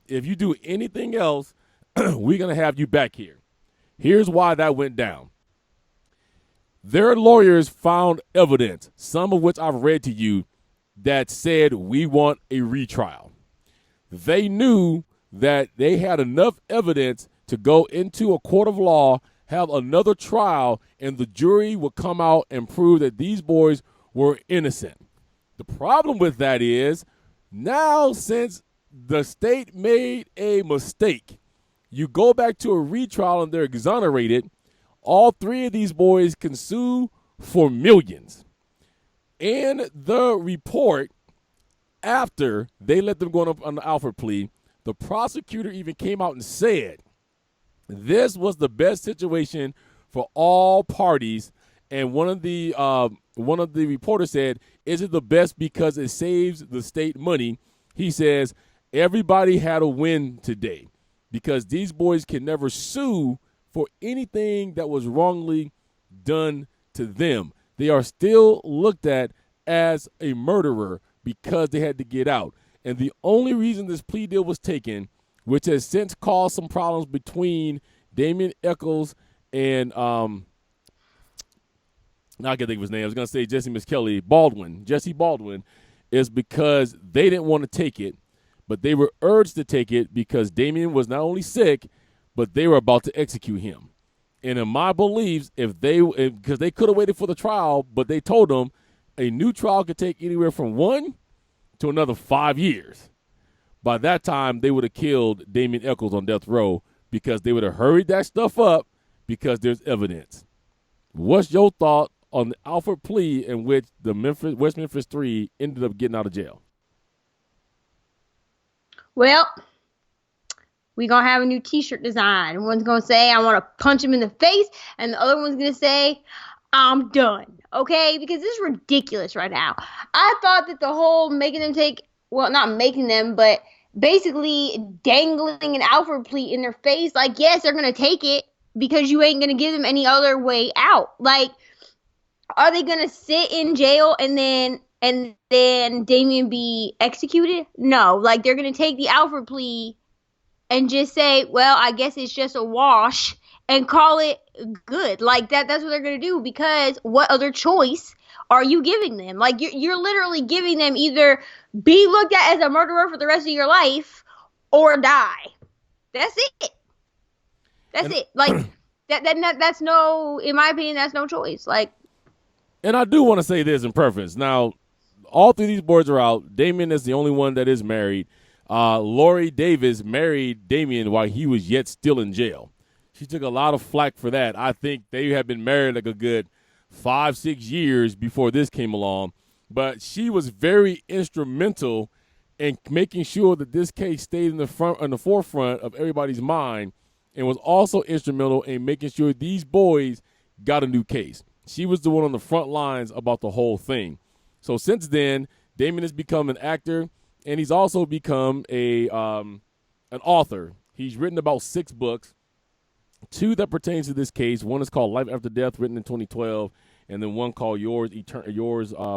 if you do anything else, we're going to have you back here. Here's why that went down. Their lawyers found evidence, some of which I've read to you, that said we want a retrial. They knew that they had enough evidence to go into a court of law, have another trial, and the jury would come out and prove that these boys were innocent. The problem with that is now, since the state made a mistake, you go back to a retrial and they're exonerated. All three of these boys can sue for millions. In the report, after they let them go on the Alford plea, the prosecutor even came out and said this was the best situation for all parties. And one of the reporters said, "Is it the best because it saves the state money?" He says, "Everybody had a win today because these boys can never sue for anything that was wrongly done to them. They are still looked at as a murderer because they had to get out." And the only reason this plea deal was taken, which has since caused some problems between Damien Echols and Now I can think of his name. I was going to say Jesse Baldwin, is because they didn't want to take it, but they were urged to take it because Damien was not only sick, but they were about to execute him. And in my beliefs, because they could have waited for the trial, but they told them a new trial could take anywhere from 1 to another 5 years. By that time, they would have killed Damien Echols on death row because they would have hurried that stuff up because there's evidence. What's your thought on the Alford plea in which the West Memphis 3 ended up getting out of jail? Well, we're going to have a new t-shirt design. One's going to say, I want to punch him in the face. And the other one's going to say, I'm done. Okay? Because this is ridiculous right now. I thought that the whole making them take, well, not making them, but basically dangling an Alford plea in their face. Like, yes, they're going to take it because you ain't going to give them any other way out. Like, are they going to sit in jail and then Damien be executed? No. Like, they're going to take the Alford plea and just say, well, I guess it's just a wash and call it good. Like that's what they're going to do, because what other choice are you giving them? Like you're literally giving them either be looked at as a murderer for the rest of your life or die. That's it. That's it. Like that's no, in my opinion, that's no choice. Like, and I do want to say this in preference. Now, all three of these boys are out. Damien is the only one that is married. Lori Davis married Damien while he was yet still in jail. She took a lot of flack for that. I think they had been married like a good 5-6 years before this came along. But she was very instrumental in making sure that this case stayed in the forefront of everybody's mind, and was also instrumental in making sure these boys got a new case. She was the one on the front lines about the whole thing. So since then, Damien has become an actor. And he's also become an author. He's written about 6 books, 2 that pertains to this case. One is called Life After Death, written in 2012, and then one called Yours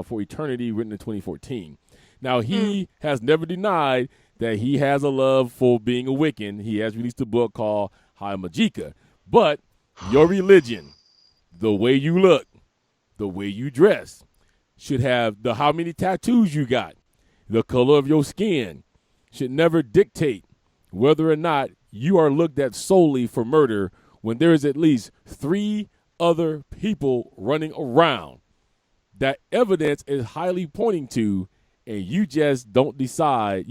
for Eternity, written in 2014. Now, he has never denied that he has a love for being a Wiccan. He has released a book called High Magica. But your religion, the way you look, the way you dress, should have how many tattoos you got, the color of your skin, should never dictate whether or not you are looked at solely for murder when there is at least 3 other people running around that evidence is highly pointing to, and you just decide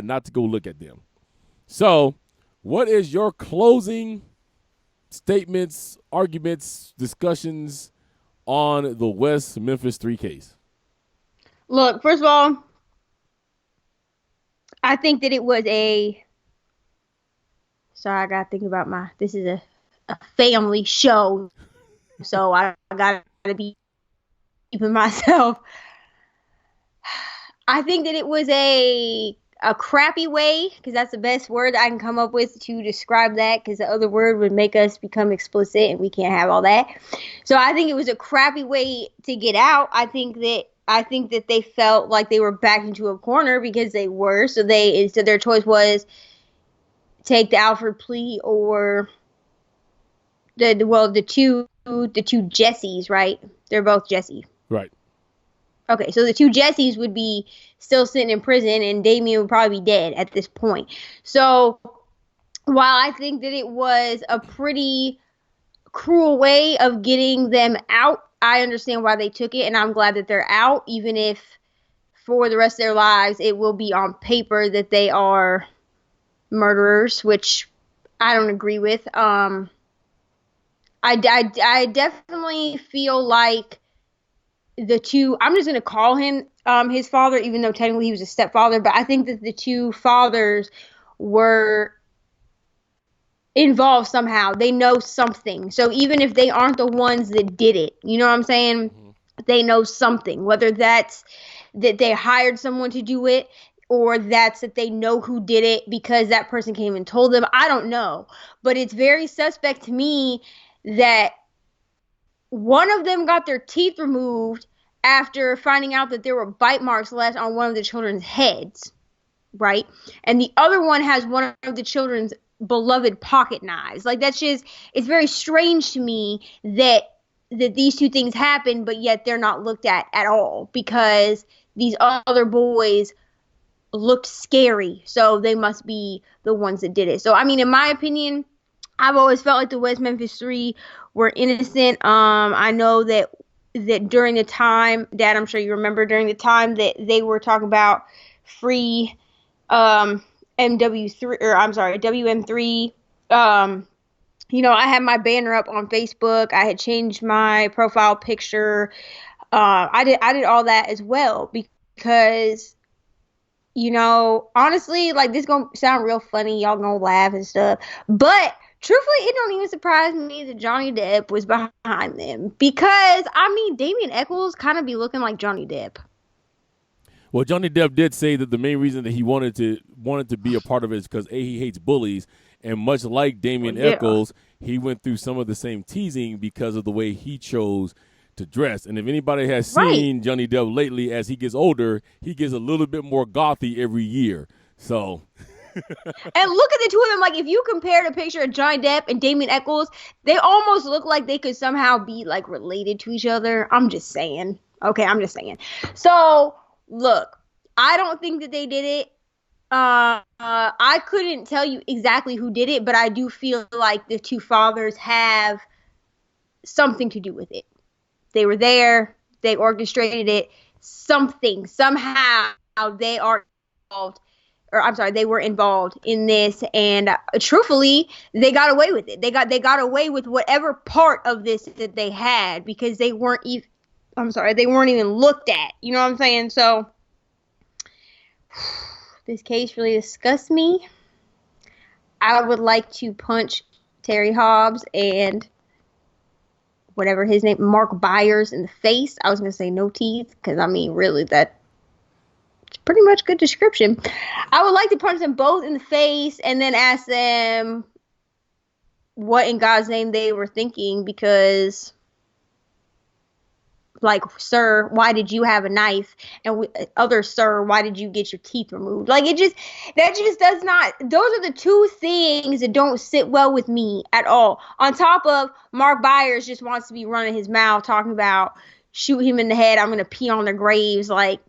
not to go look at them. So, what is your closing statements, arguments, discussions on the West Memphis 3 case? Look, first of all, I think that it was sorry, I gotta think about this is a family show, so I gotta be keeping myself. I think that it was a crappy way, because that's the best word I can come up with to describe that, because the other word would make us become explicit and we can't have all that. So I think it was a crappy way to get out. I think that they felt like they were backed into a corner because they were. So their choice was take the Alford plea or the two Jessies, right? They're both Jesse. Right. Okay, so the 2 Jessies would be still sitting in prison, and Damien would probably be dead at this point. So while I think that it was a pretty cruel way of getting them out, I understand why they took it, and I'm glad that they're out, even if for the rest of their lives it will be on paper that they are murderers, which I don't agree with. I definitely feel like the 2, I'm just going to call him his father, even though technically he was a stepfather, but I think that the 2 fathers were involved somehow. They know something. So even if they aren't the ones that did it, you know what I'm saying? Mm-hmm. They know something, whether that's that they hired someone to do it, or that's that they know who did it because that person came and told them. I don't know. But it's very suspect to me that one of them got their teeth removed after finding out that there were bite marks left on one of the children's heads, right? And the other one has one of the children's beloved pocket knives. Like, that's just, it's very strange to me that that these two things happen, but yet they're not looked at all because these other boys looked scary, so they must be the ones that did it. So, I mean, in my opinion, I've always felt like the West Memphis Three were innocent. I know that during the time, Dad, I'm sure you remember during the time that they were talking about free MW3, or I'm sorry, WM3. I had my banner up on Facebook. I had changed my profile picture. I did all that as well because, honestly, like, this gonna sound real funny. Y'all gonna laugh and stuff. But truthfully, it don't even surprise me that Johnny Depp was behind them because, I mean, Damien Eccles kind of be looking like Johnny Depp. Well, Johnny Depp did say that the main reason that he wanted to be a part of it is because he hates bullies, and much like Damien Eccles, he went through some of the same teasing because of the way he chose to dress. And if anybody has seen Johnny Depp lately, as he gets older, he gets a little bit more gothy every year. So, and look at the two of them. Like, if you compare the picture of Johnny Depp and Damien Eccles, they almost look like they could somehow be like related to each other. I'm just saying. Okay, I'm just saying. So, look, I don't think that they did it. I couldn't tell you exactly who did it, but I do feel like the two fathers have something to do with it. They were there. They orchestrated it. Somehow they are involved. Or I'm sorry, they were involved in this, and truthfully, they got away with it. They got away with whatever part of this that they had because they weren't even. They weren't even looked at. You know what I'm saying? So this case really disgusts me. I would like to punch Terry Hobbs and whatever his name, Mark Byers, in the face. I was going to say no teeth because, I mean, really, that's pretty much good description. I would like to punch them both in the face and then ask them what in God's name they were thinking because, like, sir, why did you have a knife? And other sir, why did you get your teeth removed? Like, that just does not, those are the two things that don't sit well with me at all. On top of Mark Byers just wants to be running his mouth talking about shoot him in the head, I'm going to pee on their graves. Like,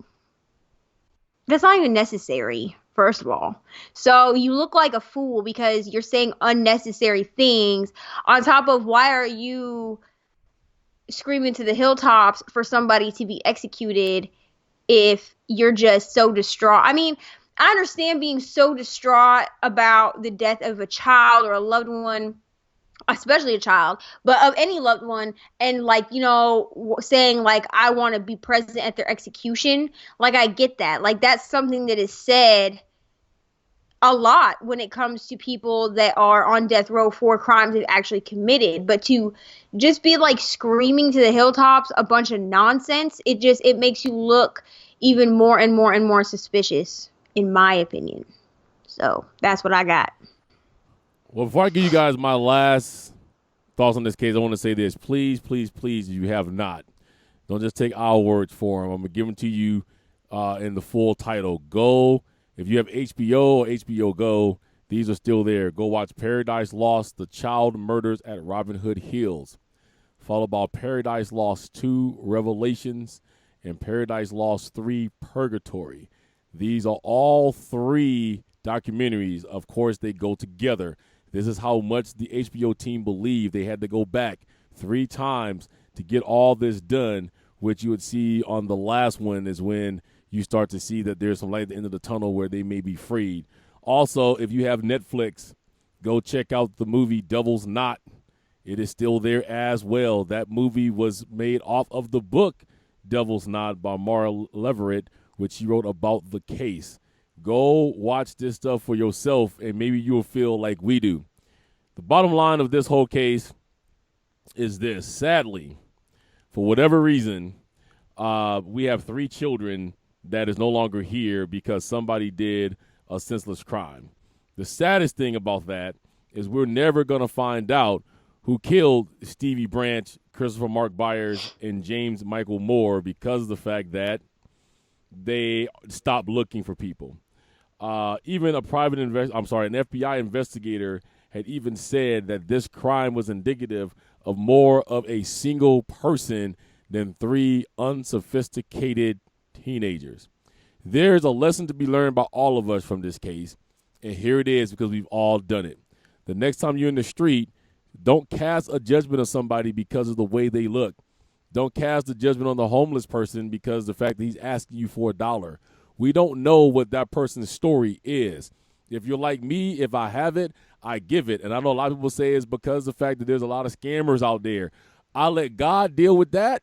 that's not even necessary, first of all. So you look like a fool because you're saying unnecessary things. On top of, why are you screaming to the hilltops for somebody to be executed if you're just so distraught? I mean, I understand being so distraught about the death of a child or a loved one, especially a child, but of any loved one, and, like, saying, like, I want to be present at their execution. Like, I get that. Like, that's something that is said a lot when it comes to people that are on death row for crimes they've actually committed. But to just be, like, screaming to the hilltops a bunch of nonsense, it makes you look even more and more and more suspicious, in my opinion. So that's what I got. Well, before I give you guys my last thoughts on this case, I want to say this. Please, please, please, if you have not, don't just take our words for them. I'm going to give them to you in the full title. Go, if you have HBO or HBO Go, these are still there. Go watch Paradise Lost, The Child Murders at Robin Hood Hills, followed by Paradise Lost 2, Revelations, and Paradise Lost 3, Purgatory. These are all three documentaries. Of course, they go together. This is how much the HBO team believed they had to go back 3 times to get all this done, which you would see on the last one is when you start to see that there's some light at the end of the tunnel where they may be freed. Also, if you have Netflix, go check out the movie Devil's Knot. It is still there as well. That movie was made off of the book Devil's Knot by Mara Leverett, which she wrote about the case. Go watch this stuff for yourself, and maybe you'll feel like we do. The bottom line of this whole case is this. Sadly, for whatever reason, we have 3 children that is no longer here because somebody did a senseless crime. The saddest thing about that is we're never going to find out who killed Stevie Branch, Christopher Mark Byers, and James Michael Moore because of the fact that they stopped looking for people. Even an FBI investigator had even said that this crime was indicative of more of a single person than 3 unsophisticated teenagers. There's a lesson to be learned by all of us from this case, and here it is because we've all done it. The next time you're in the street, don't cast a judgment on somebody because of the way they look. Don't cast a judgment on the homeless person because of the fact that he's asking you for $1. We don't know what that person's story is. If you're like me, if I have it, I give it. And I know a lot of people say it's because of the fact that there's a lot of scammers out there. I let God deal with that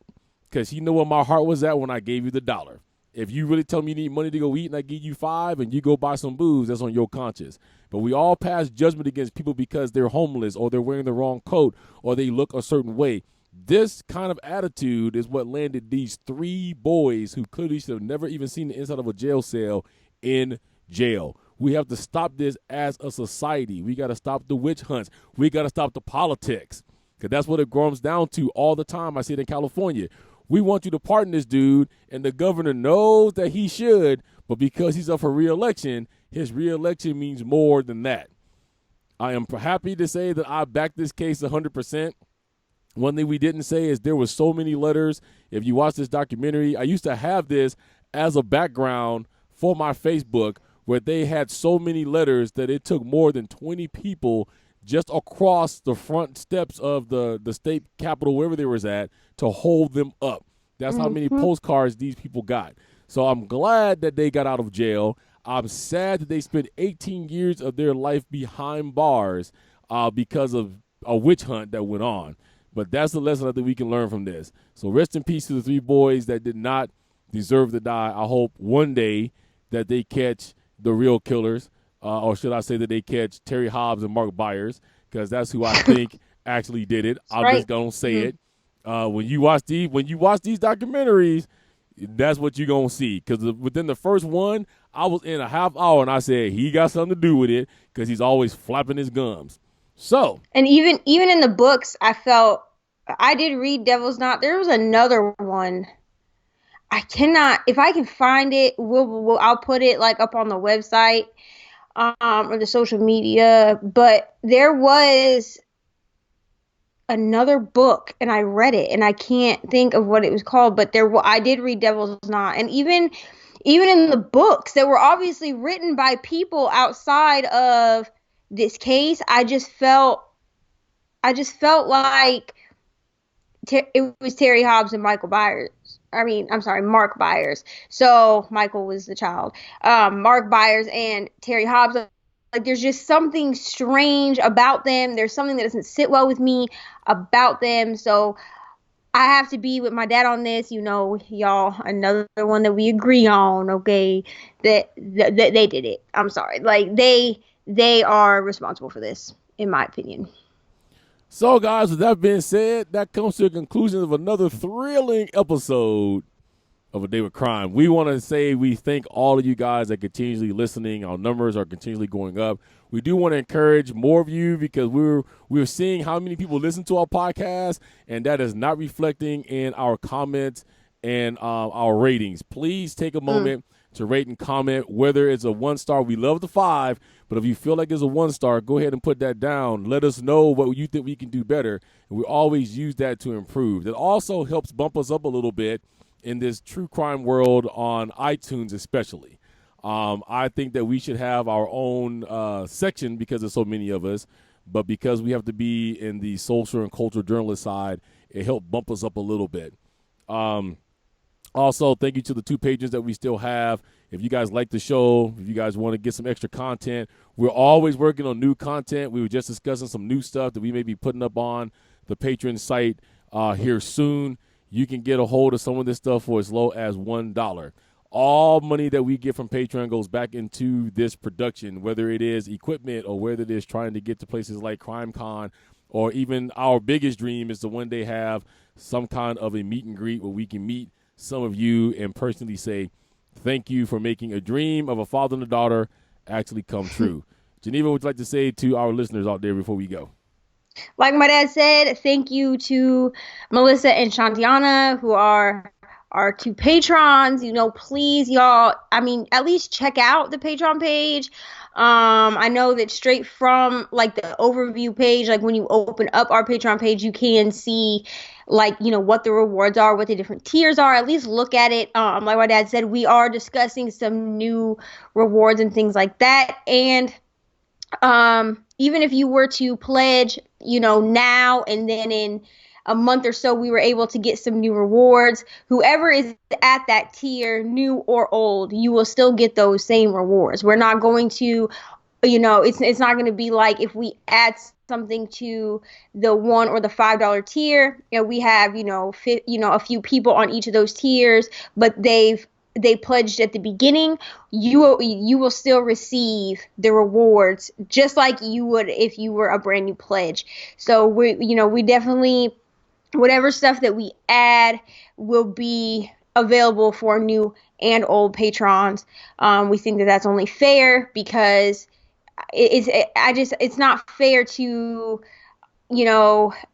because he knew where my heart was at when I gave you the $1. If you really tell me you need money to go eat and I give you $5 and you go buy some booze, that's on your conscience. But we all pass judgment against people because they're homeless or they're wearing the wrong coat or they look a certain way. This kind of attitude is what landed these 3 boys who clearly should have never even seen the inside of a jail cell in jail. We have to stop this as a society. We got to stop the witch hunts. We got to stop the politics because that's what it comes down to all the time. I see it in California. We want you to pardon this dude, and the governor knows that he should, but because he's up for re-election, his re-election means more than that. I am happy to say that I back this case 100%. One thing we didn't say is there were so many letters. If you watch this documentary, I used to have this as a background for my Facebook where they had so many letters that it took more than 20 people just across the front steps of the state capitol, wherever they was at, to hold them up. That's how many postcards these people got. So I'm glad that they got out of jail. I'm sad that they spent 18 years of their life behind bars because of a witch hunt that went on. But that's the lesson I think we can learn from this. So rest in peace to the 3 boys that did not deserve to die. I hope one day that they catch the real killers, or should I say that they catch Terry Hobbs and Mark Byers, because that's who I think actually did it. I'm just gonna say it. When you watch these documentaries, that's what you're gonna see. Because within the first one, I was in a half hour and I said he got something to do with it because he's always flapping his gums. So, and even in the books, I did read Devil's Knot. There was another one. I cannot, if I can find it, I'll put it like up on the website or the social media. But there was another book, and I read it, and I can't think of what it was called. But I did read Devil's Knot, and even in the books that were obviously written by people outside of this case, I just felt like it was Terry Hobbs and Mark Byers. So Michael was the child. Mark Byers and Terry Hobbs. Like, there's just something strange about them. There's something that doesn't sit well with me about them. So I have to be with my dad on this. Y'all, another one that we agree on. Okay, that they did it. I'm sorry. Like, they are responsible for this, in my opinion. So, guys, with that being said, that comes to a conclusion of another thrilling episode of A Day with Crime. We want to say we thank all of you guys that continuously listening. Our numbers are continually going up. We do want to encourage more of you because we're seeing how many people listen to our podcast, and that is not reflecting in our comments and our ratings. Please take a moment to rate and comment, whether it's a 1-star. We love the 5, but if you feel like it's a 1-star, go ahead and put that down. Let us know what you think we can do better, and we always use that to improve. That also helps bump us up a little bit in this true crime world on iTunes especially. I think that we should have our own section because there's so many of us, but because we have to be in the social and cultural journalist side, it helped bump us up a little bit. Also, thank you to the 2 patrons that we still have. If you guys like the show, if you guys want to get some extra content, we're always working on new content. We were just discussing some new stuff that we may be putting up on the Patreon site here soon. You can get a hold of some of this stuff for as low as $1. All money that we get from Patreon goes back into this production, whether it is equipment or whether it is trying to get to places like CrimeCon, or even our biggest dream is to one day have some kind of a meet and greet where we can meet some of you and personally say thank you for making a dream of a father and a daughter actually come true. Geneva, what would you like to say to our listeners out there before we go? Like my dad said, thank you to Melissa and Shantiana, who are our 2 patrons. Please, y'all, at least check out the Patreon page. I know that straight from like the overview page, like when you open up our Patreon page, you can see like, what the rewards are, what the different tiers are. At least look at it. Like my dad said, we are discussing some new rewards and things like that. And even if you were to pledge, now and then in a month or so, we were able to get some new rewards. Whoever is at that tier, new or old, you will still get those same rewards. We're not going to, it's not going to be like if we add something to the $1 or the $5 tier, we have, a few people on each of those tiers, but they pledged at the beginning, you will still receive the rewards just like you would if you were a brand new pledge. So we definitely, whatever stuff that we add will be available for new and old patrons. We think that that's only fair because it's not fair to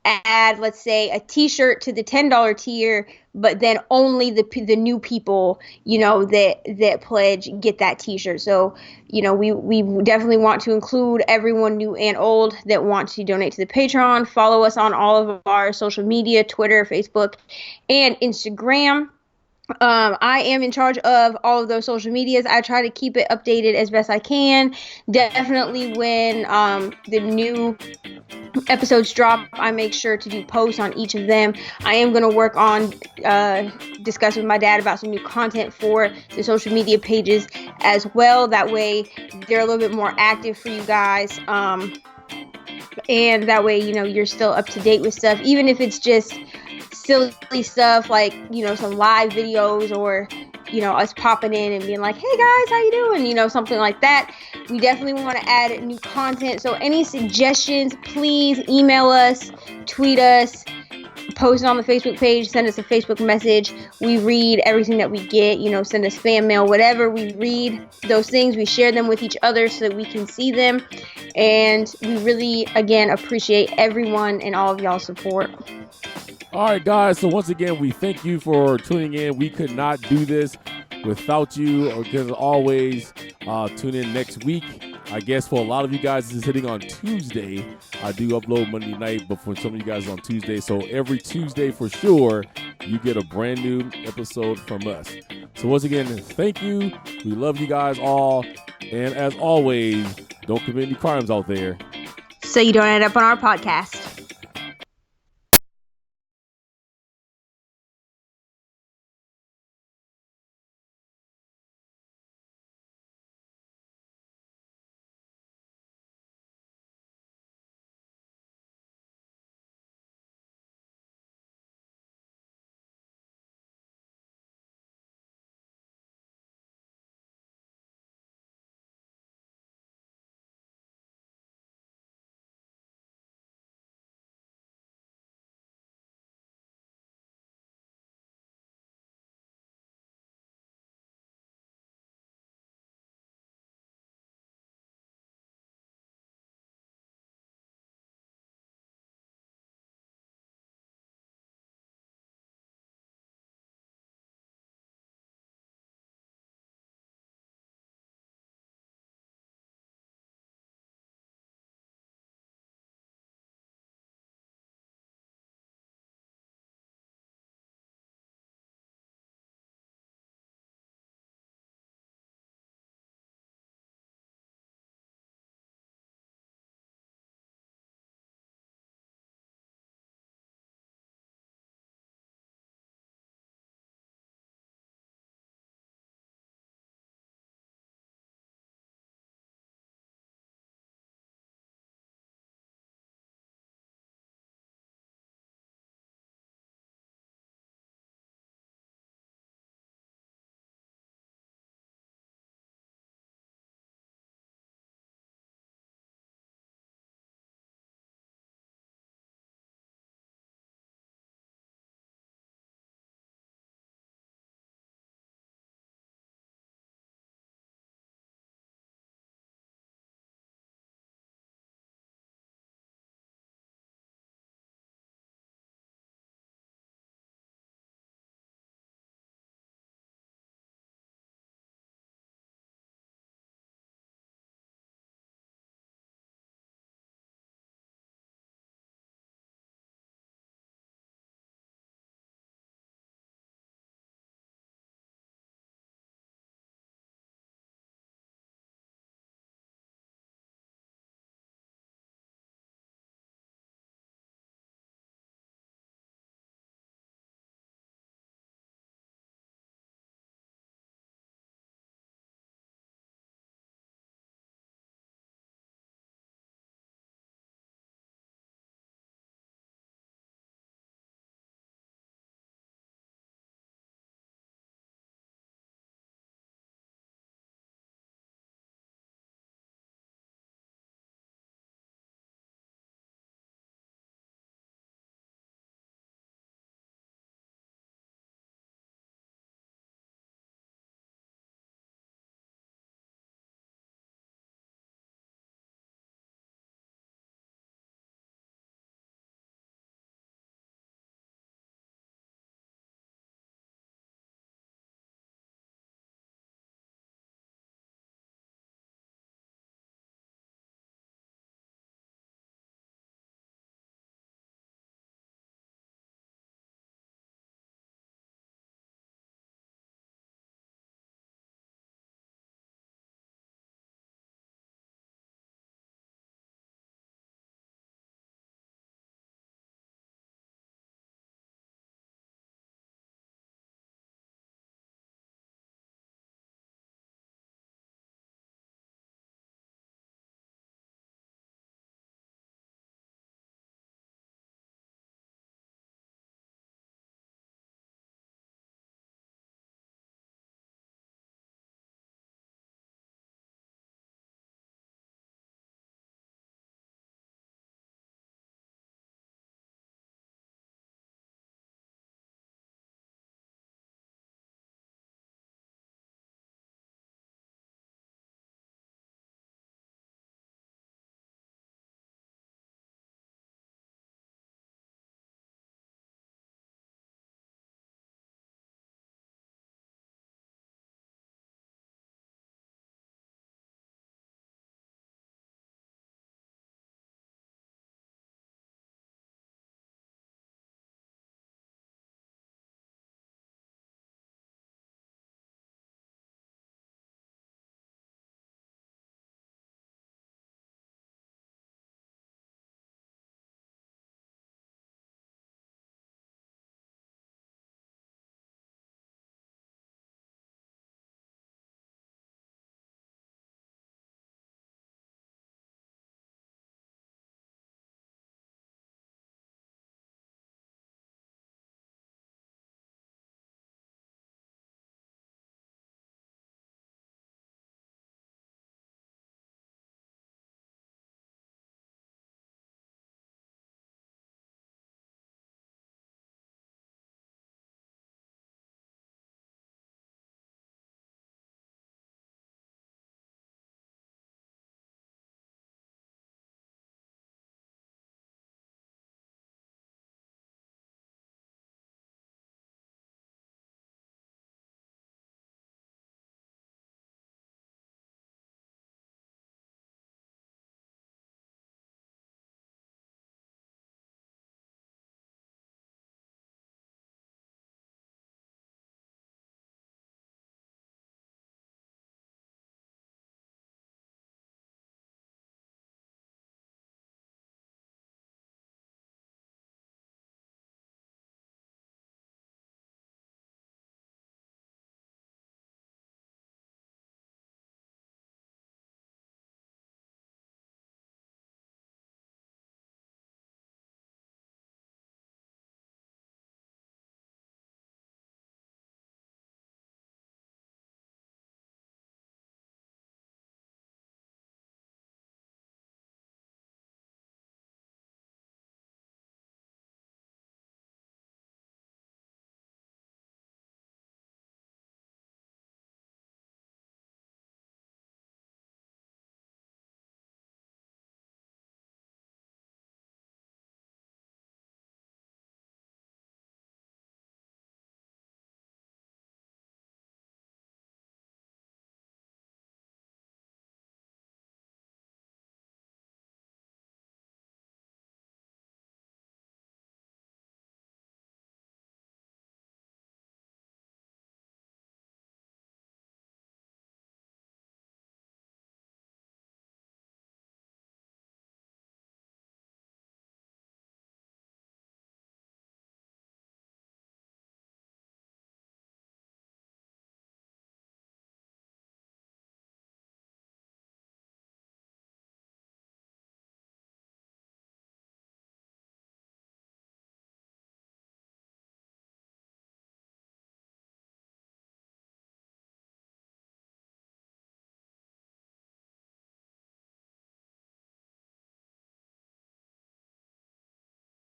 add, let's say, a t-shirt to the $10 tier, but then only the new people, that pledge get that t-shirt. So, we definitely want to include everyone new and old that want to donate to the Patreon. Follow us on all of our social media, Twitter, Facebook, and Instagram. I am in charge of all of those social medias. I try to keep it updated as best I can. Definitely when the new episodes drop, I make sure to do posts on each of them. I am going to work on discussing with my dad about some new content for the social media pages as well. That way they're a little bit more active for you guys. And that way, you're still up to date with stuff, even if it's just silly stuff like, some live videos or, us popping in and being like, hey guys, how you doing? Something like that. We definitely want to add new content. So any suggestions, please email us, tweet us, post it on the Facebook page, send us a Facebook message. We read everything that we get, send us spam mail, whatever. We read those things. We share them with each other so that we can see them. And we really, again, appreciate everyone and all of y'all's support. All right, guys. So once again, we thank you for tuning in. We could not do this without you. As always, tune in next week. I guess for a lot of you guys, it's hitting on Tuesday. I do upload Monday night, but for some of you guys on Tuesday. So every Tuesday for sure, you get a brand new episode from us. So once again, thank you. We love you guys all. And as always, don't commit any crimes out there, so you don't end up on our podcast.